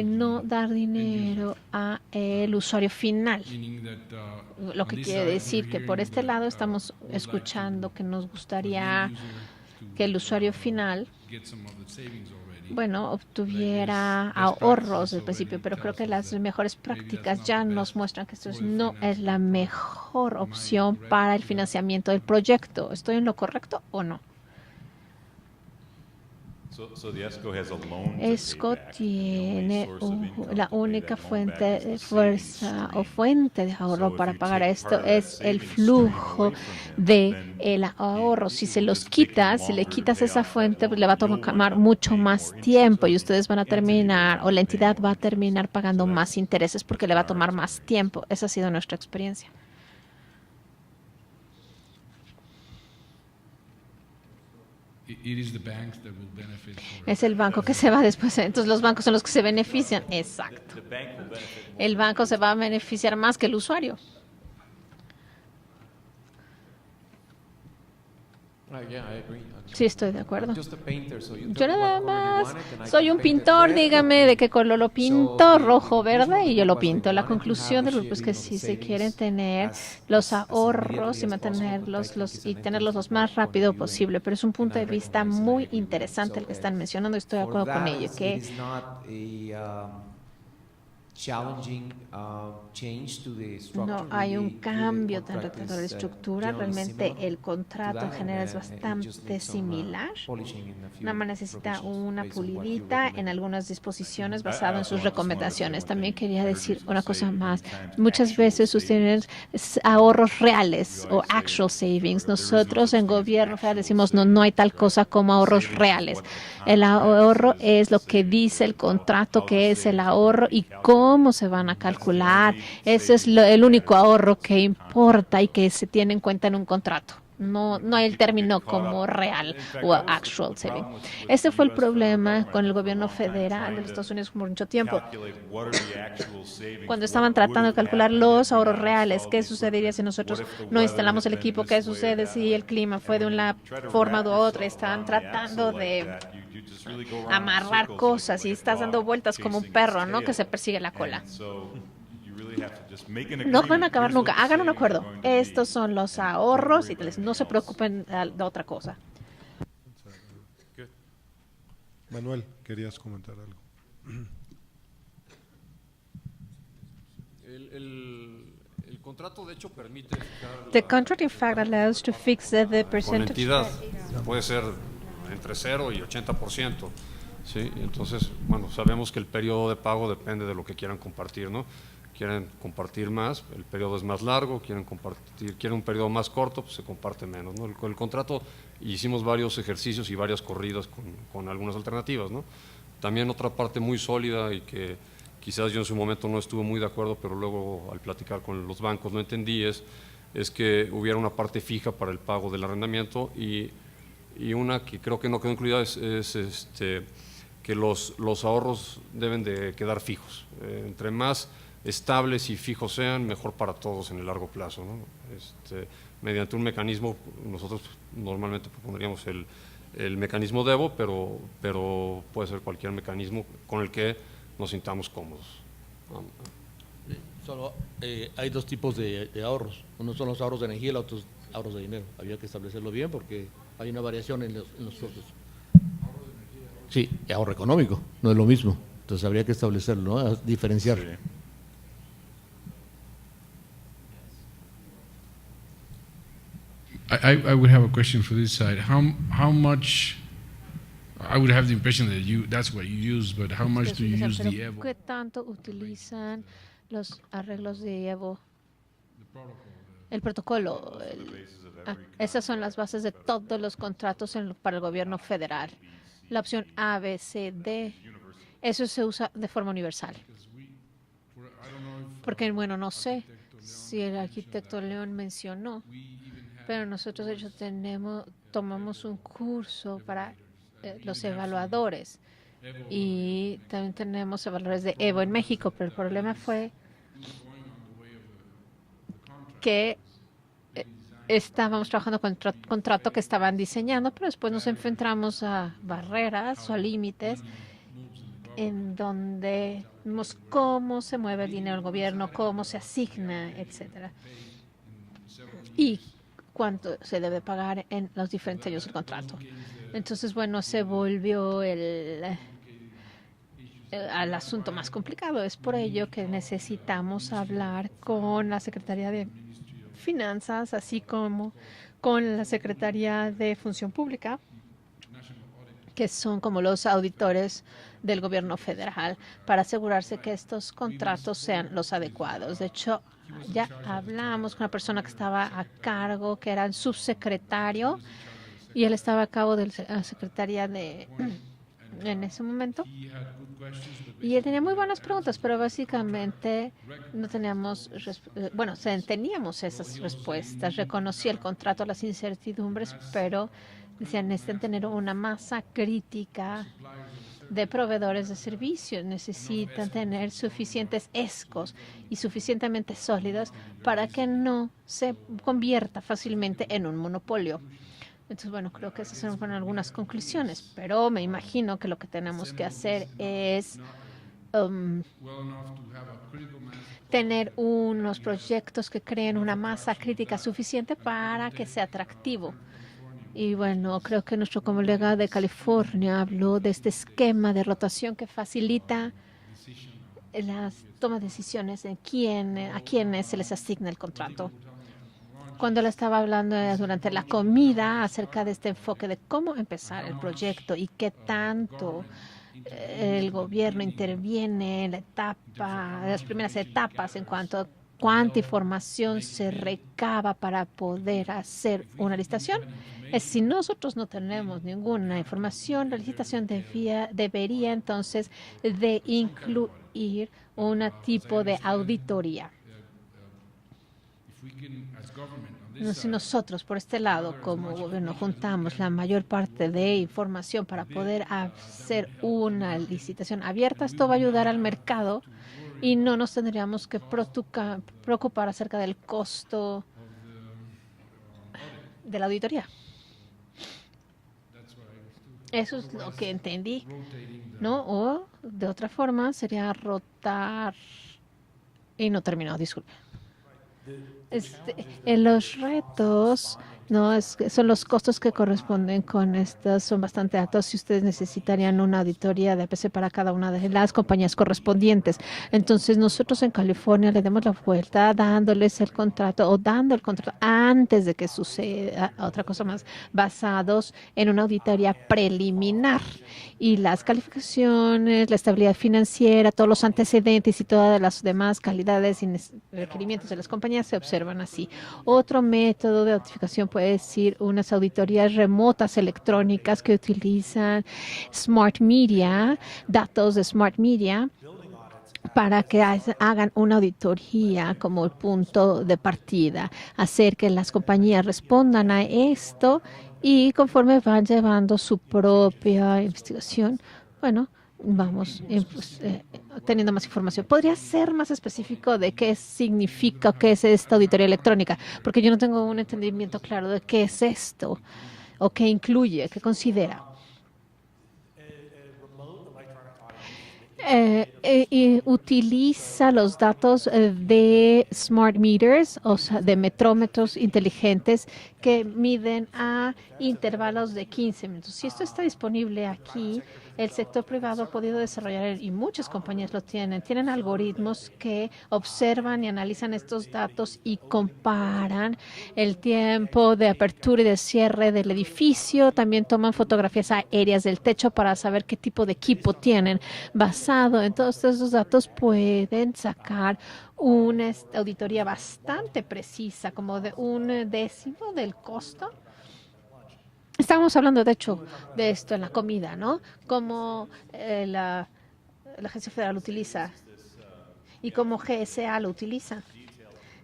no dar dinero a el usuario final. Lo que quiere decir que por este lado estamos escuchando que nos gustaría que el usuario final, obtuviera ahorros al principio, pero creo que las mejores prácticas ya nos muestran que esto no es la mejor opción para el financiamiento del proyecto. ¿Estoy en lo correcto o no? ESCO tiene la única fuente de fuerza o fuente de ahorro para pagar esto es el flujo de el ahorro. Si se los quitas, si le quitas esa fuente, pues le va a tomar mucho más tiempo y ustedes van a terminar, o la entidad va a terminar pagando más intereses porque le va a tomar más tiempo. Esa ha sido nuestra experiencia. Es el banco que se va después. Entonces los bancos son los que se benefician. Exacto. El banco se va a beneficiar más que el usuario. Sí, estoy de acuerdo. Yo nada más soy un pintor, dígame de qué color lo pinto, rojo, verde, y yo lo pinto. La conclusión del grupo es que si se quieren tener los ahorros y mantenerlos y tenerlos lo más rápido posible, pero es un punto de vista muy interesante el que están mencionando y estoy de acuerdo con ello, que no hay un cambio tan retador de estructura. Realmente el contrato en general es bastante similar. Nada más necesita una pulidita en algunas disposiciones basado en sus recomendaciones. También quería decir una cosa más. Muchas veces ustedes ahorros reales o actual savings. Nosotros en gobierno federal decimos no hay tal cosa como ahorros reales. El ahorro es lo que dice el contrato que es el ahorro y cómo se van a calcular. Ese es el único ahorro que importa y que se tiene en cuenta en un contrato. No hay el término como real o actual saving. Ese fue el problema con el gobierno federal de los Estados Unidos por mucho tiempo. Cuando estaban tratando de calcular los ahorros reales, ¿qué sucedería si nosotros no instalamos el equipo? ¿Qué sucede si el clima fue de una forma u otra? Están tratando de amarrar cosas y estás dando vueltas como un perro, ¿no? Que se persigue la cola. No van a acabar nunca. Hagan un acuerdo. Estos son los ahorros y no se preocupen de otra cosa.
Manuel, querías comentar algo.
El contrato, de hecho, permite fijar
The contract, in fact, allows to fix the
con la
percentage.
entidad. Puede ser entre 0 y 80%. ¿Sí? Entonces, bueno, sabemos que el periodo de pago depende de lo que quieran compartir, ¿no? Quieren compartir más, el periodo es más largo, quieren un periodo más corto, pues se comparte menos, ¿no? El contrato, hicimos varios ejercicios y varias corridas con algunas alternativas, ¿no? También otra parte muy sólida y que quizás yo en su momento no estuve muy de acuerdo, pero luego al platicar con los bancos no entendí, es que hubiera una parte fija para el pago del arrendamiento y una que creo que no quedó incluida es que los ahorros deben de quedar fijos. Entre más estables y fijos sean, mejor para todos en el largo plazo, ¿no? Mediante un mecanismo, nosotros normalmente propondríamos el mecanismo de Evo, pero puede ser cualquier mecanismo con el que nos sintamos cómodos.
Solo hay dos tipos de ahorros. Uno son los ahorros de energía y el otro ahorros de dinero. Había que establecerlo bien porque hay una variación en los costos. Sí, ahorro económico, no es lo mismo. Entonces habría que establecerlo, ¿no? Diferenciar.
Sí.
I would have a question for this side. How much? I would have the impression that that's what you use, but how much do you use the Evo?
¿Qué tanto utilizan los arreglos de Evo? El protocolo. Esas son las bases de todos los contratos para el gobierno federal. La opción A, B, C, D, eso se usa de forma universal. Porque, bueno, no sé si el arquitecto León mencionó, pero nosotros de hecho tomamos un curso para los evaluadores y también tenemos evaluadores de Evo en México, pero el problema fue que estábamos trabajando con el contrato que estaban diseñando, pero después nos enfrentamos a barreras o a límites en donde vimos cómo se mueve el dinero del gobierno, cómo se asigna, etcétera, y cuánto se debe pagar en los diferentes años del contrato. Entonces, bueno, se volvió al asunto más complicado. Es por ello que necesitamos hablar con la Secretaría de Finanzas, así como con la Secretaría de Función Pública, que son como los auditores del gobierno federal, para asegurarse que estos contratos sean los adecuados. De hecho, ya hablamos con una persona que estaba a cargo, que era el subsecretario, y él estaba a cargo de la Secretaría en ese momento. Y él tenía muy buenas preguntas, pero básicamente no teníamos, teníamos esas respuestas. Reconocía el contrato, las incertidumbres, pero decían, necesitan tener una masa crítica de proveedores de servicios, necesitan tener suficientes ESCOs y suficientemente sólidas para que no se convierta fácilmente en un monopolio. Entonces, bueno, creo que esas son algunas conclusiones, pero me imagino que lo que tenemos que hacer es tener unos proyectos que creen una masa crítica suficiente para que sea atractivo. Y bueno, creo que nuestro colega de California habló de este esquema de rotación que facilita las tomas de decisiones en a quiénes se les asigna el contrato. Cuando le estaba hablando durante la comida acerca de este enfoque de cómo empezar el proyecto y qué tanto el gobierno interviene en las primeras etapas en cuanto a cuánta información se recaba para poder hacer una licitación. Si nosotros no tenemos ninguna información, la licitación debería entonces de incluir un tipo de auditoría. Si nosotros por este lado como gobierno juntamos la mayor parte de información para poder hacer una licitación abierta, esto va a ayudar al mercado y no nos tendríamos que preocupar acerca del costo de la auditoría. Eso es lo que entendí, ¿no? O de otra forma sería rotar y no terminó, disculpe. En los retos No, son los costos que corresponden con estas, son bastante altos si ustedes necesitarían una auditoría de APC para cada una de las compañías correspondientes. Entonces nosotros en California le damos la vuelta dándoles el contrato o dando el contrato antes de que suceda otra cosa más, basados en una auditoría preliminar. Y las calificaciones, la estabilidad financiera, todos los antecedentes y todas las demás calidades y requerimientos de las compañías se observan así. Otro método de autentificación puede decir unas auditorías remotas electrónicas que utilizan Smart Media, datos de Smart Media, para que hagan una auditoría como el punto de partida, hacer que las compañías respondan a esto y conforme van llevando su propia investigación, bueno, vamos teniendo más información. ¿Podría ser más específico de qué significa, qué es esta auditoría electrónica? Porque yo no tengo un entendimiento claro de qué es esto o qué incluye, qué considera. Y utiliza los datos de smart meters, o sea, de metrómetros inteligentes que miden a intervalos de 15 minutos. Si esto está disponible aquí, el sector privado ha podido desarrollar, y muchas compañías lo tienen algoritmos que observan y analizan estos datos y comparan el tiempo de apertura y de cierre del edificio. También toman fotografías aéreas del techo para saber qué tipo de equipo tienen. Basado en todos esos datos pueden sacar una auditoría bastante precisa, como de 1/10 del costo. Estábamos hablando, de hecho, de esto en la comida, ¿no? Cómo la Agencia Federal lo utiliza y cómo GSA lo utiliza.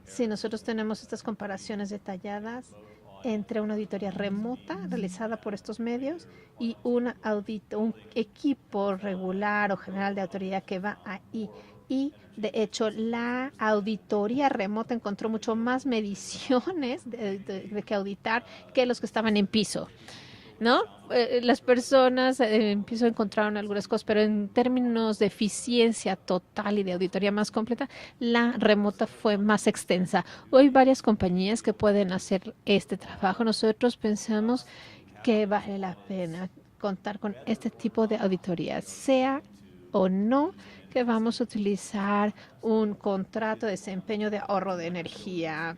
Si nosotros tenemos estas comparaciones detalladas entre una auditoría remota realizada por estos medios y un equipo regular o general de autoridad que va ahí. Y, de hecho, la auditoría remota encontró mucho más mediciones de que auditar que los que estaban en piso, ¿no? Las personas en piso encontraron algunas cosas, pero en términos de eficiencia total y de auditoría más completa, la remota fue más extensa. Hoy hay varias compañías que pueden hacer este trabajo. Nosotros pensamos que vale la pena contar con este tipo de auditoría, sea o no que vamos a utilizar un contrato de desempeño de ahorro de energía.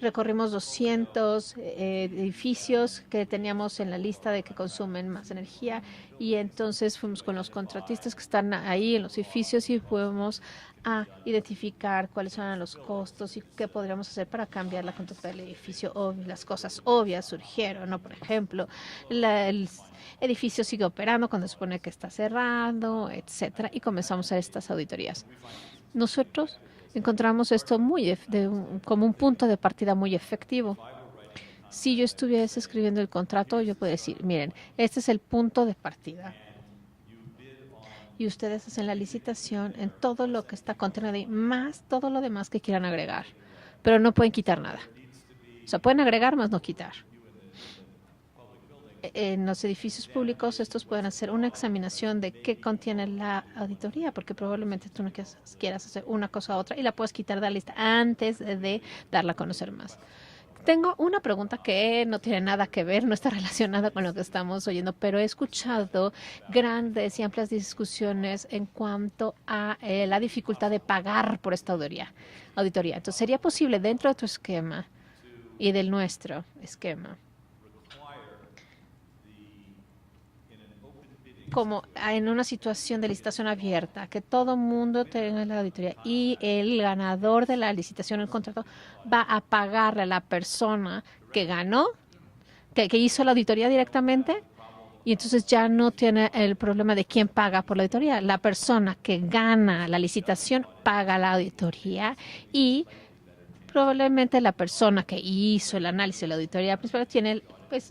Recorrimos 200 edificios que teníamos en la lista de que consumen más energía y entonces fuimos con los contratistas que están ahí en los edificios y fuimos a identificar cuáles eran los costos y qué podríamos hacer para cambiar la contrata del edificio. Las cosas obvias surgieron, ¿no? Por ejemplo, el edificio sigue operando cuando se supone que está cerrado, etcétera, y comenzamos a hacer estas auditorías. Nosotros encontramos esto como un punto de partida muy efectivo. Si yo estuviese escribiendo el contrato, yo puedo decir, miren, este es el punto de partida. Y ustedes hacen la licitación en todo lo que está contenido ahí, más todo lo demás que quieran agregar. Pero no pueden quitar nada. O sea, pueden agregar, más no quitar. En los edificios públicos, estos pueden hacer una examinación de qué contiene la auditoría, porque probablemente tú no quieras hacer una cosa u otra y la puedes quitar de la lista antes de darla a conocer más. Tengo una pregunta que no tiene nada que ver, no está relacionada con lo que estamos oyendo, pero he escuchado grandes y amplias discusiones en cuanto a la dificultad de pagar por esta auditoría. Entonces, ¿sería posible dentro de tu esquema y del nuestro esquema, como en una situación de licitación abierta, que todo mundo tenga la auditoría y el ganador de la licitación, el contrato, va a pagarle a la persona que ganó, que hizo la auditoría directamente? Y entonces ya no tiene el problema de quién paga por la auditoría. La persona que gana la licitación paga la auditoría y probablemente la persona que hizo el análisis de la auditoría principal tiene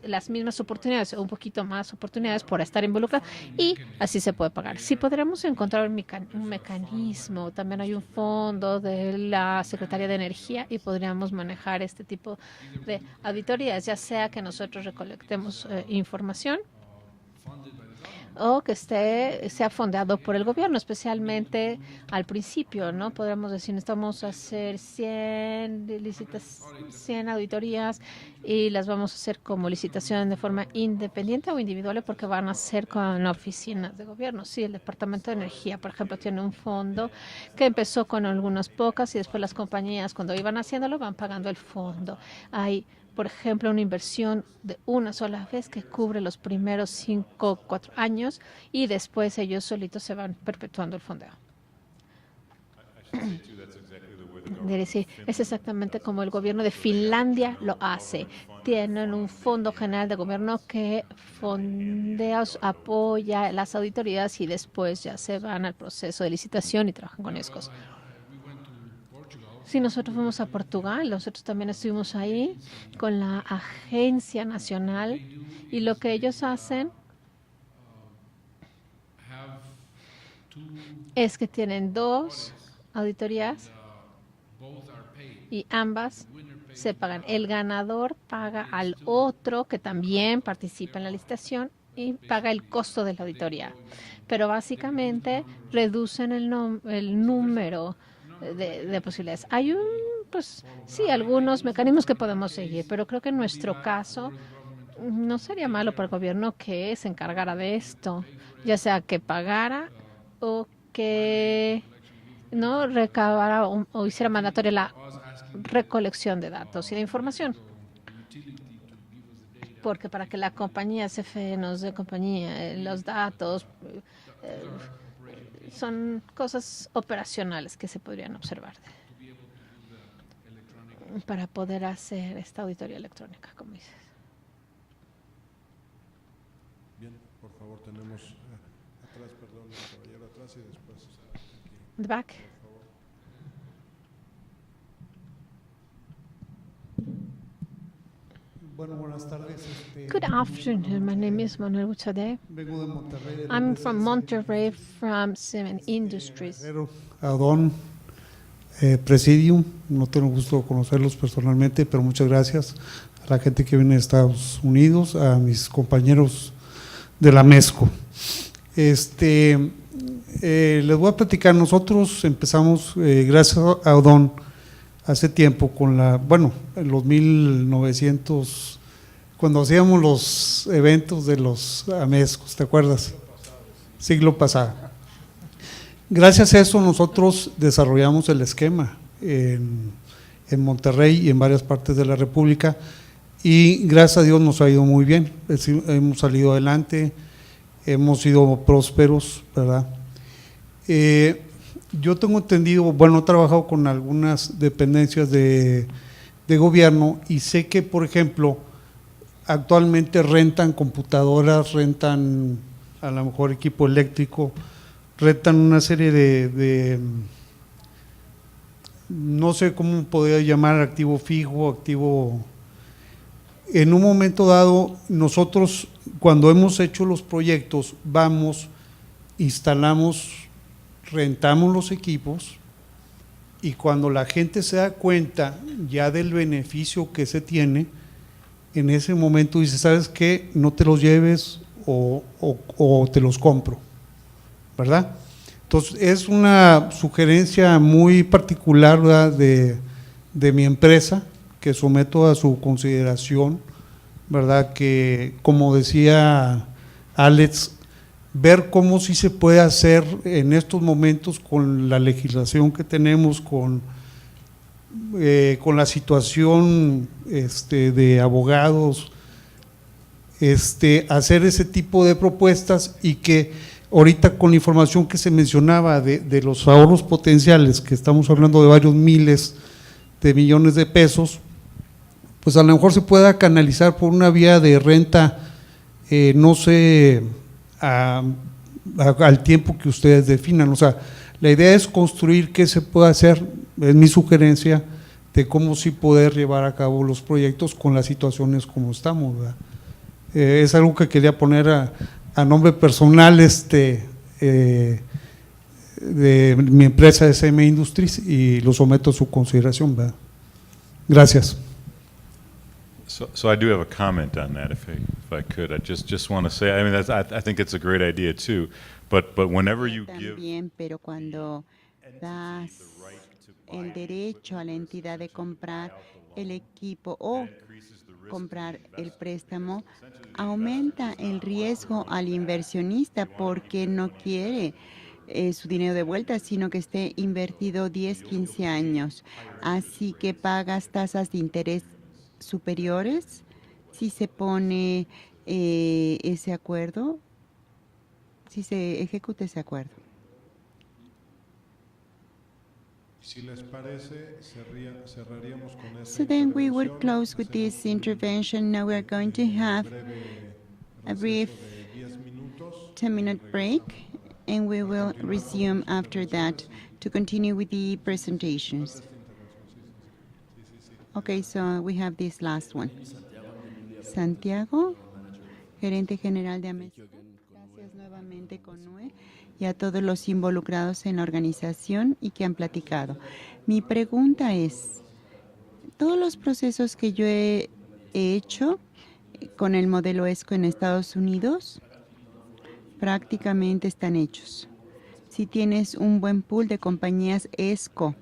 las mismas oportunidades o un poquito más oportunidades por estar involucrado y así se puede pagar. Si podremos encontrar un mecanismo, también hay un fondo de la Secretaría de Energía y podríamos manejar este tipo de auditorías, ya sea que nosotros recolectemos información o que sea fondeado por el gobierno, especialmente al principio, ¿no? Podríamos decir, necesitamos hacer 100 auditorías y las vamos a hacer como licitación de forma independiente o individual porque van a ser con oficinas de gobierno. Sí, el Departamento de Energía, por ejemplo, tiene un fondo que empezó con algunas pocas y después las compañías cuando iban haciéndolo van pagando el fondo. Hay, por ejemplo, una inversión de una sola vez que cubre los primeros 5 o 4 años y después ellos solitos se van perpetuando el fondeo. Es exactamente como el gobierno de Finlandia lo hace. Tienen un fondo general de gobierno que fondea, apoya las auditorías y después ya se van al proceso de licitación y trabajan con ESCOs. Sí, nosotros fuimos a Portugal, nosotros también estuvimos ahí con la Agencia Nacional y lo que ellos hacen es que tienen 2 auditorías y ambas se pagan. El ganador paga al otro que también participa en la licitación y paga el costo de la auditoría. Pero básicamente reducen el número de posibilidades. Hay algunos mecanismos que podemos seguir, pero creo que en nuestro caso no sería malo para el gobierno que se encargara de esto, ya sea que pagara o que no recabara o hiciera mandatoria la recolección de datos y de información. Porque para que la compañía CFE nos dé los datos, son cosas operacionales que se podrían observar para poder hacer esta auditoría electrónica, como dices.
Bien, por favor, tenemos atrás, perdón, el caballero atrás y después.
The back.
Bueno, buenas tardes.
Good afternoon. My name is Manuel Buchade.
Vengo de Monterrey.
I'm from Monterrey, from Cement Industries.
Adón, Presidium, no tengo gusto de conocerlos personalmente, pero muchas gracias a la gente que viene de Estados Unidos, a mis compañeros de la MESCO. Les voy a platicar, nosotros empezamos, gracias a Odón, hace tiempo con en los 1900, cuando hacíamos los eventos de los AMESCOs, ¿te acuerdas? Siglo pasado. Gracias a eso nosotros desarrollamos el esquema en Monterrey y en varias partes de la República y gracias a Dios nos ha ido muy bien, hemos salido adelante, hemos sido prósperos, ¿verdad? Yo tengo entendido, he trabajado con algunas dependencias de gobierno y sé que, por ejemplo, actualmente rentan computadoras, rentan a lo mejor equipo eléctrico, rentan una serie de no sé cómo podría llamar, activo fijo, activo. En un momento dado, nosotros cuando hemos hecho los proyectos, instalamos, rentamos los equipos y cuando la gente se da cuenta ya del beneficio que se tiene, en ese momento dice, ¿sabes qué? No te los lleves o te los compro, ¿verdad? Entonces es una sugerencia muy particular, ¿verdad? de mi empresa que someto a su consideración, ¿verdad? Que como decía Alex, ver cómo sí se puede hacer en estos momentos con la legislación que tenemos, con la situación de abogados, hacer ese tipo de propuestas y que ahorita con la información que se mencionaba de los ahorros potenciales, que estamos hablando de varios miles de millones de pesos, pues a lo mejor se pueda canalizar por una vía de renta, no sé, al tiempo que ustedes definan. O sea, la idea es construir qué se puede hacer, es mi sugerencia de cómo sí poder llevar a cabo los proyectos con las situaciones como estamos, ¿verdad? Es algo que quería poner a nombre personal de mi empresa SM Industries y lo someto a su consideración, ¿verdad? Gracias.
So I do have a comment on that, if I could. I just want to say, I mean, I think it's a great idea too, but whenever you give
También, pero cuando das el derecho a la entidad de comprar el equipo o comprar el préstamo, aumenta el riesgo al inversionista porque no quiere su dinero de vuelta, sino que esté invertido 10, 15 años. Así que pagas tasas de interés superiores si se pone ese acuerdo, si se ejecuta ese acuerdo.
Si les parece, cerraríamos con esta
So then we would
intervención.
close with this intervention. Now we're going to have a brief 10-minute break, and we will resume after that to continue with the presentations. Okay, so we have this last one. Santiago, gerente general de Amesco. Gracias nuevamente, CONUE, y a todos los involucrados en la organización y que han platicado. Mi pregunta es, todos los procesos que yo he hecho con el modelo ESCO en Estados Unidos prácticamente están hechos. Si tienes un buen pool de compañías ESCO,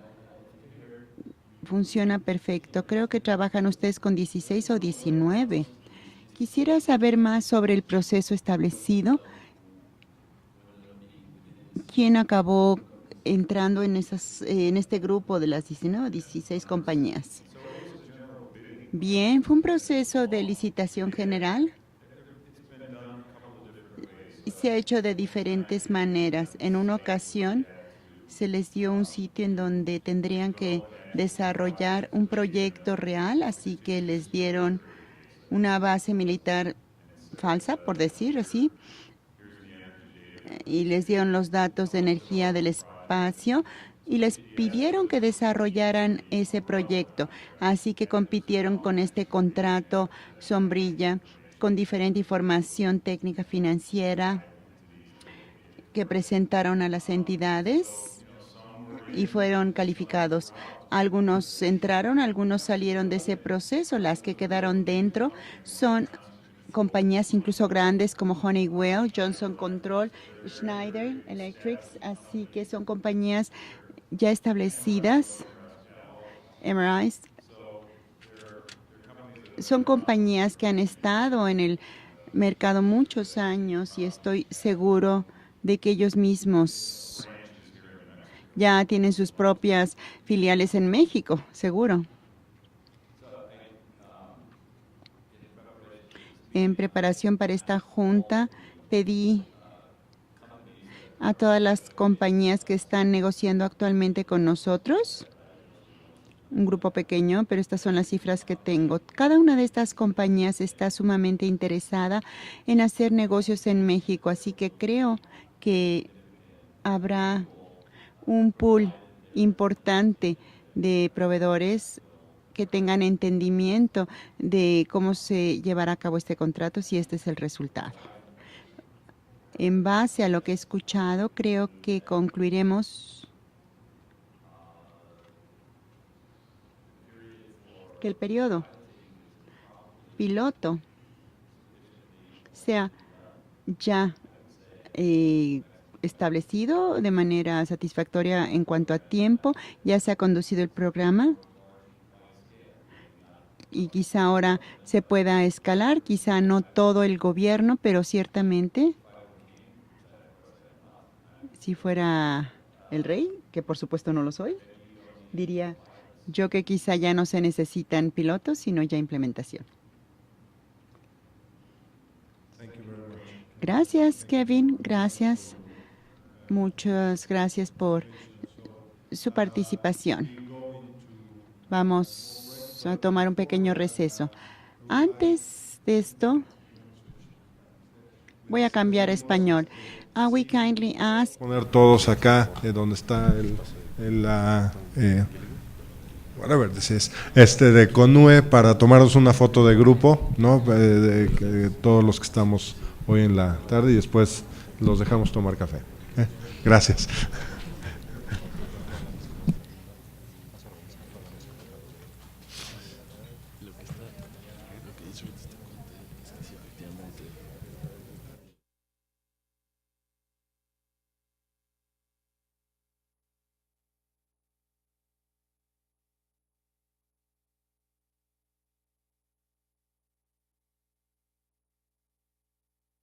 funciona perfecto. Creo que trabajan ustedes con 16 o 19. Quisiera saber más sobre el proceso establecido. ¿Quién acabó entrando en este grupo de las 19 o 16 compañías? Bien, fue un proceso de licitación general. Y se ha hecho de diferentes maneras. En una ocasión se les dio un sitio en donde tendrían que desarrollar un proyecto real, así que les dieron una base militar falsa, por decir así, y les dieron los datos de energía del espacio y les pidieron que desarrollaran ese proyecto. Así que compitieron con este contrato sombrilla, con diferente información técnica financiera que presentaron a las entidades y fueron calificados. Algunos entraron, algunos salieron de ese proceso. Las que quedaron dentro son compañías incluso grandes como Honeywell, Johnson Control, Schneider Electric, así que son compañías ya establecidas, MRIs. Son compañías que han estado en el mercado muchos años y estoy seguro de que ellos mismos ya tienen sus propias filiales en México, seguro. En preparación para esta junta, pedí a todas las compañías que están negociando actualmente con nosotros, un grupo pequeño, pero estas son las cifras que tengo. Cada una de estas compañías está sumamente interesada en hacer negocios en México, así que creo que habrá un pool importante de proveedores que tengan entendimiento de cómo se llevará a cabo este contrato si este es el resultado. En base a lo que he escuchado, creo que concluiremos que el periodo piloto sea ya establecido de manera satisfactoria en cuanto a tiempo, ya se ha conducido el programa y quizá ahora se pueda escalar, quizá no todo el gobierno, pero ciertamente si fuera el rey, que por supuesto no lo soy, diría yo que quizá ya no se necesitan pilotos, sino ya implementación. Gracias, Kevin. Gracias. Muchas gracias por su participación. Vamos a tomar un pequeño receso. Antes de esto, voy a cambiar a español. We kindly ask.
Poner todos acá, donde está whatever this is, de CONUE, para tomarnos una foto de grupo, ¿no? De todos los que estamos hoy en la tarde, y después los dejamos tomar café. Gracias.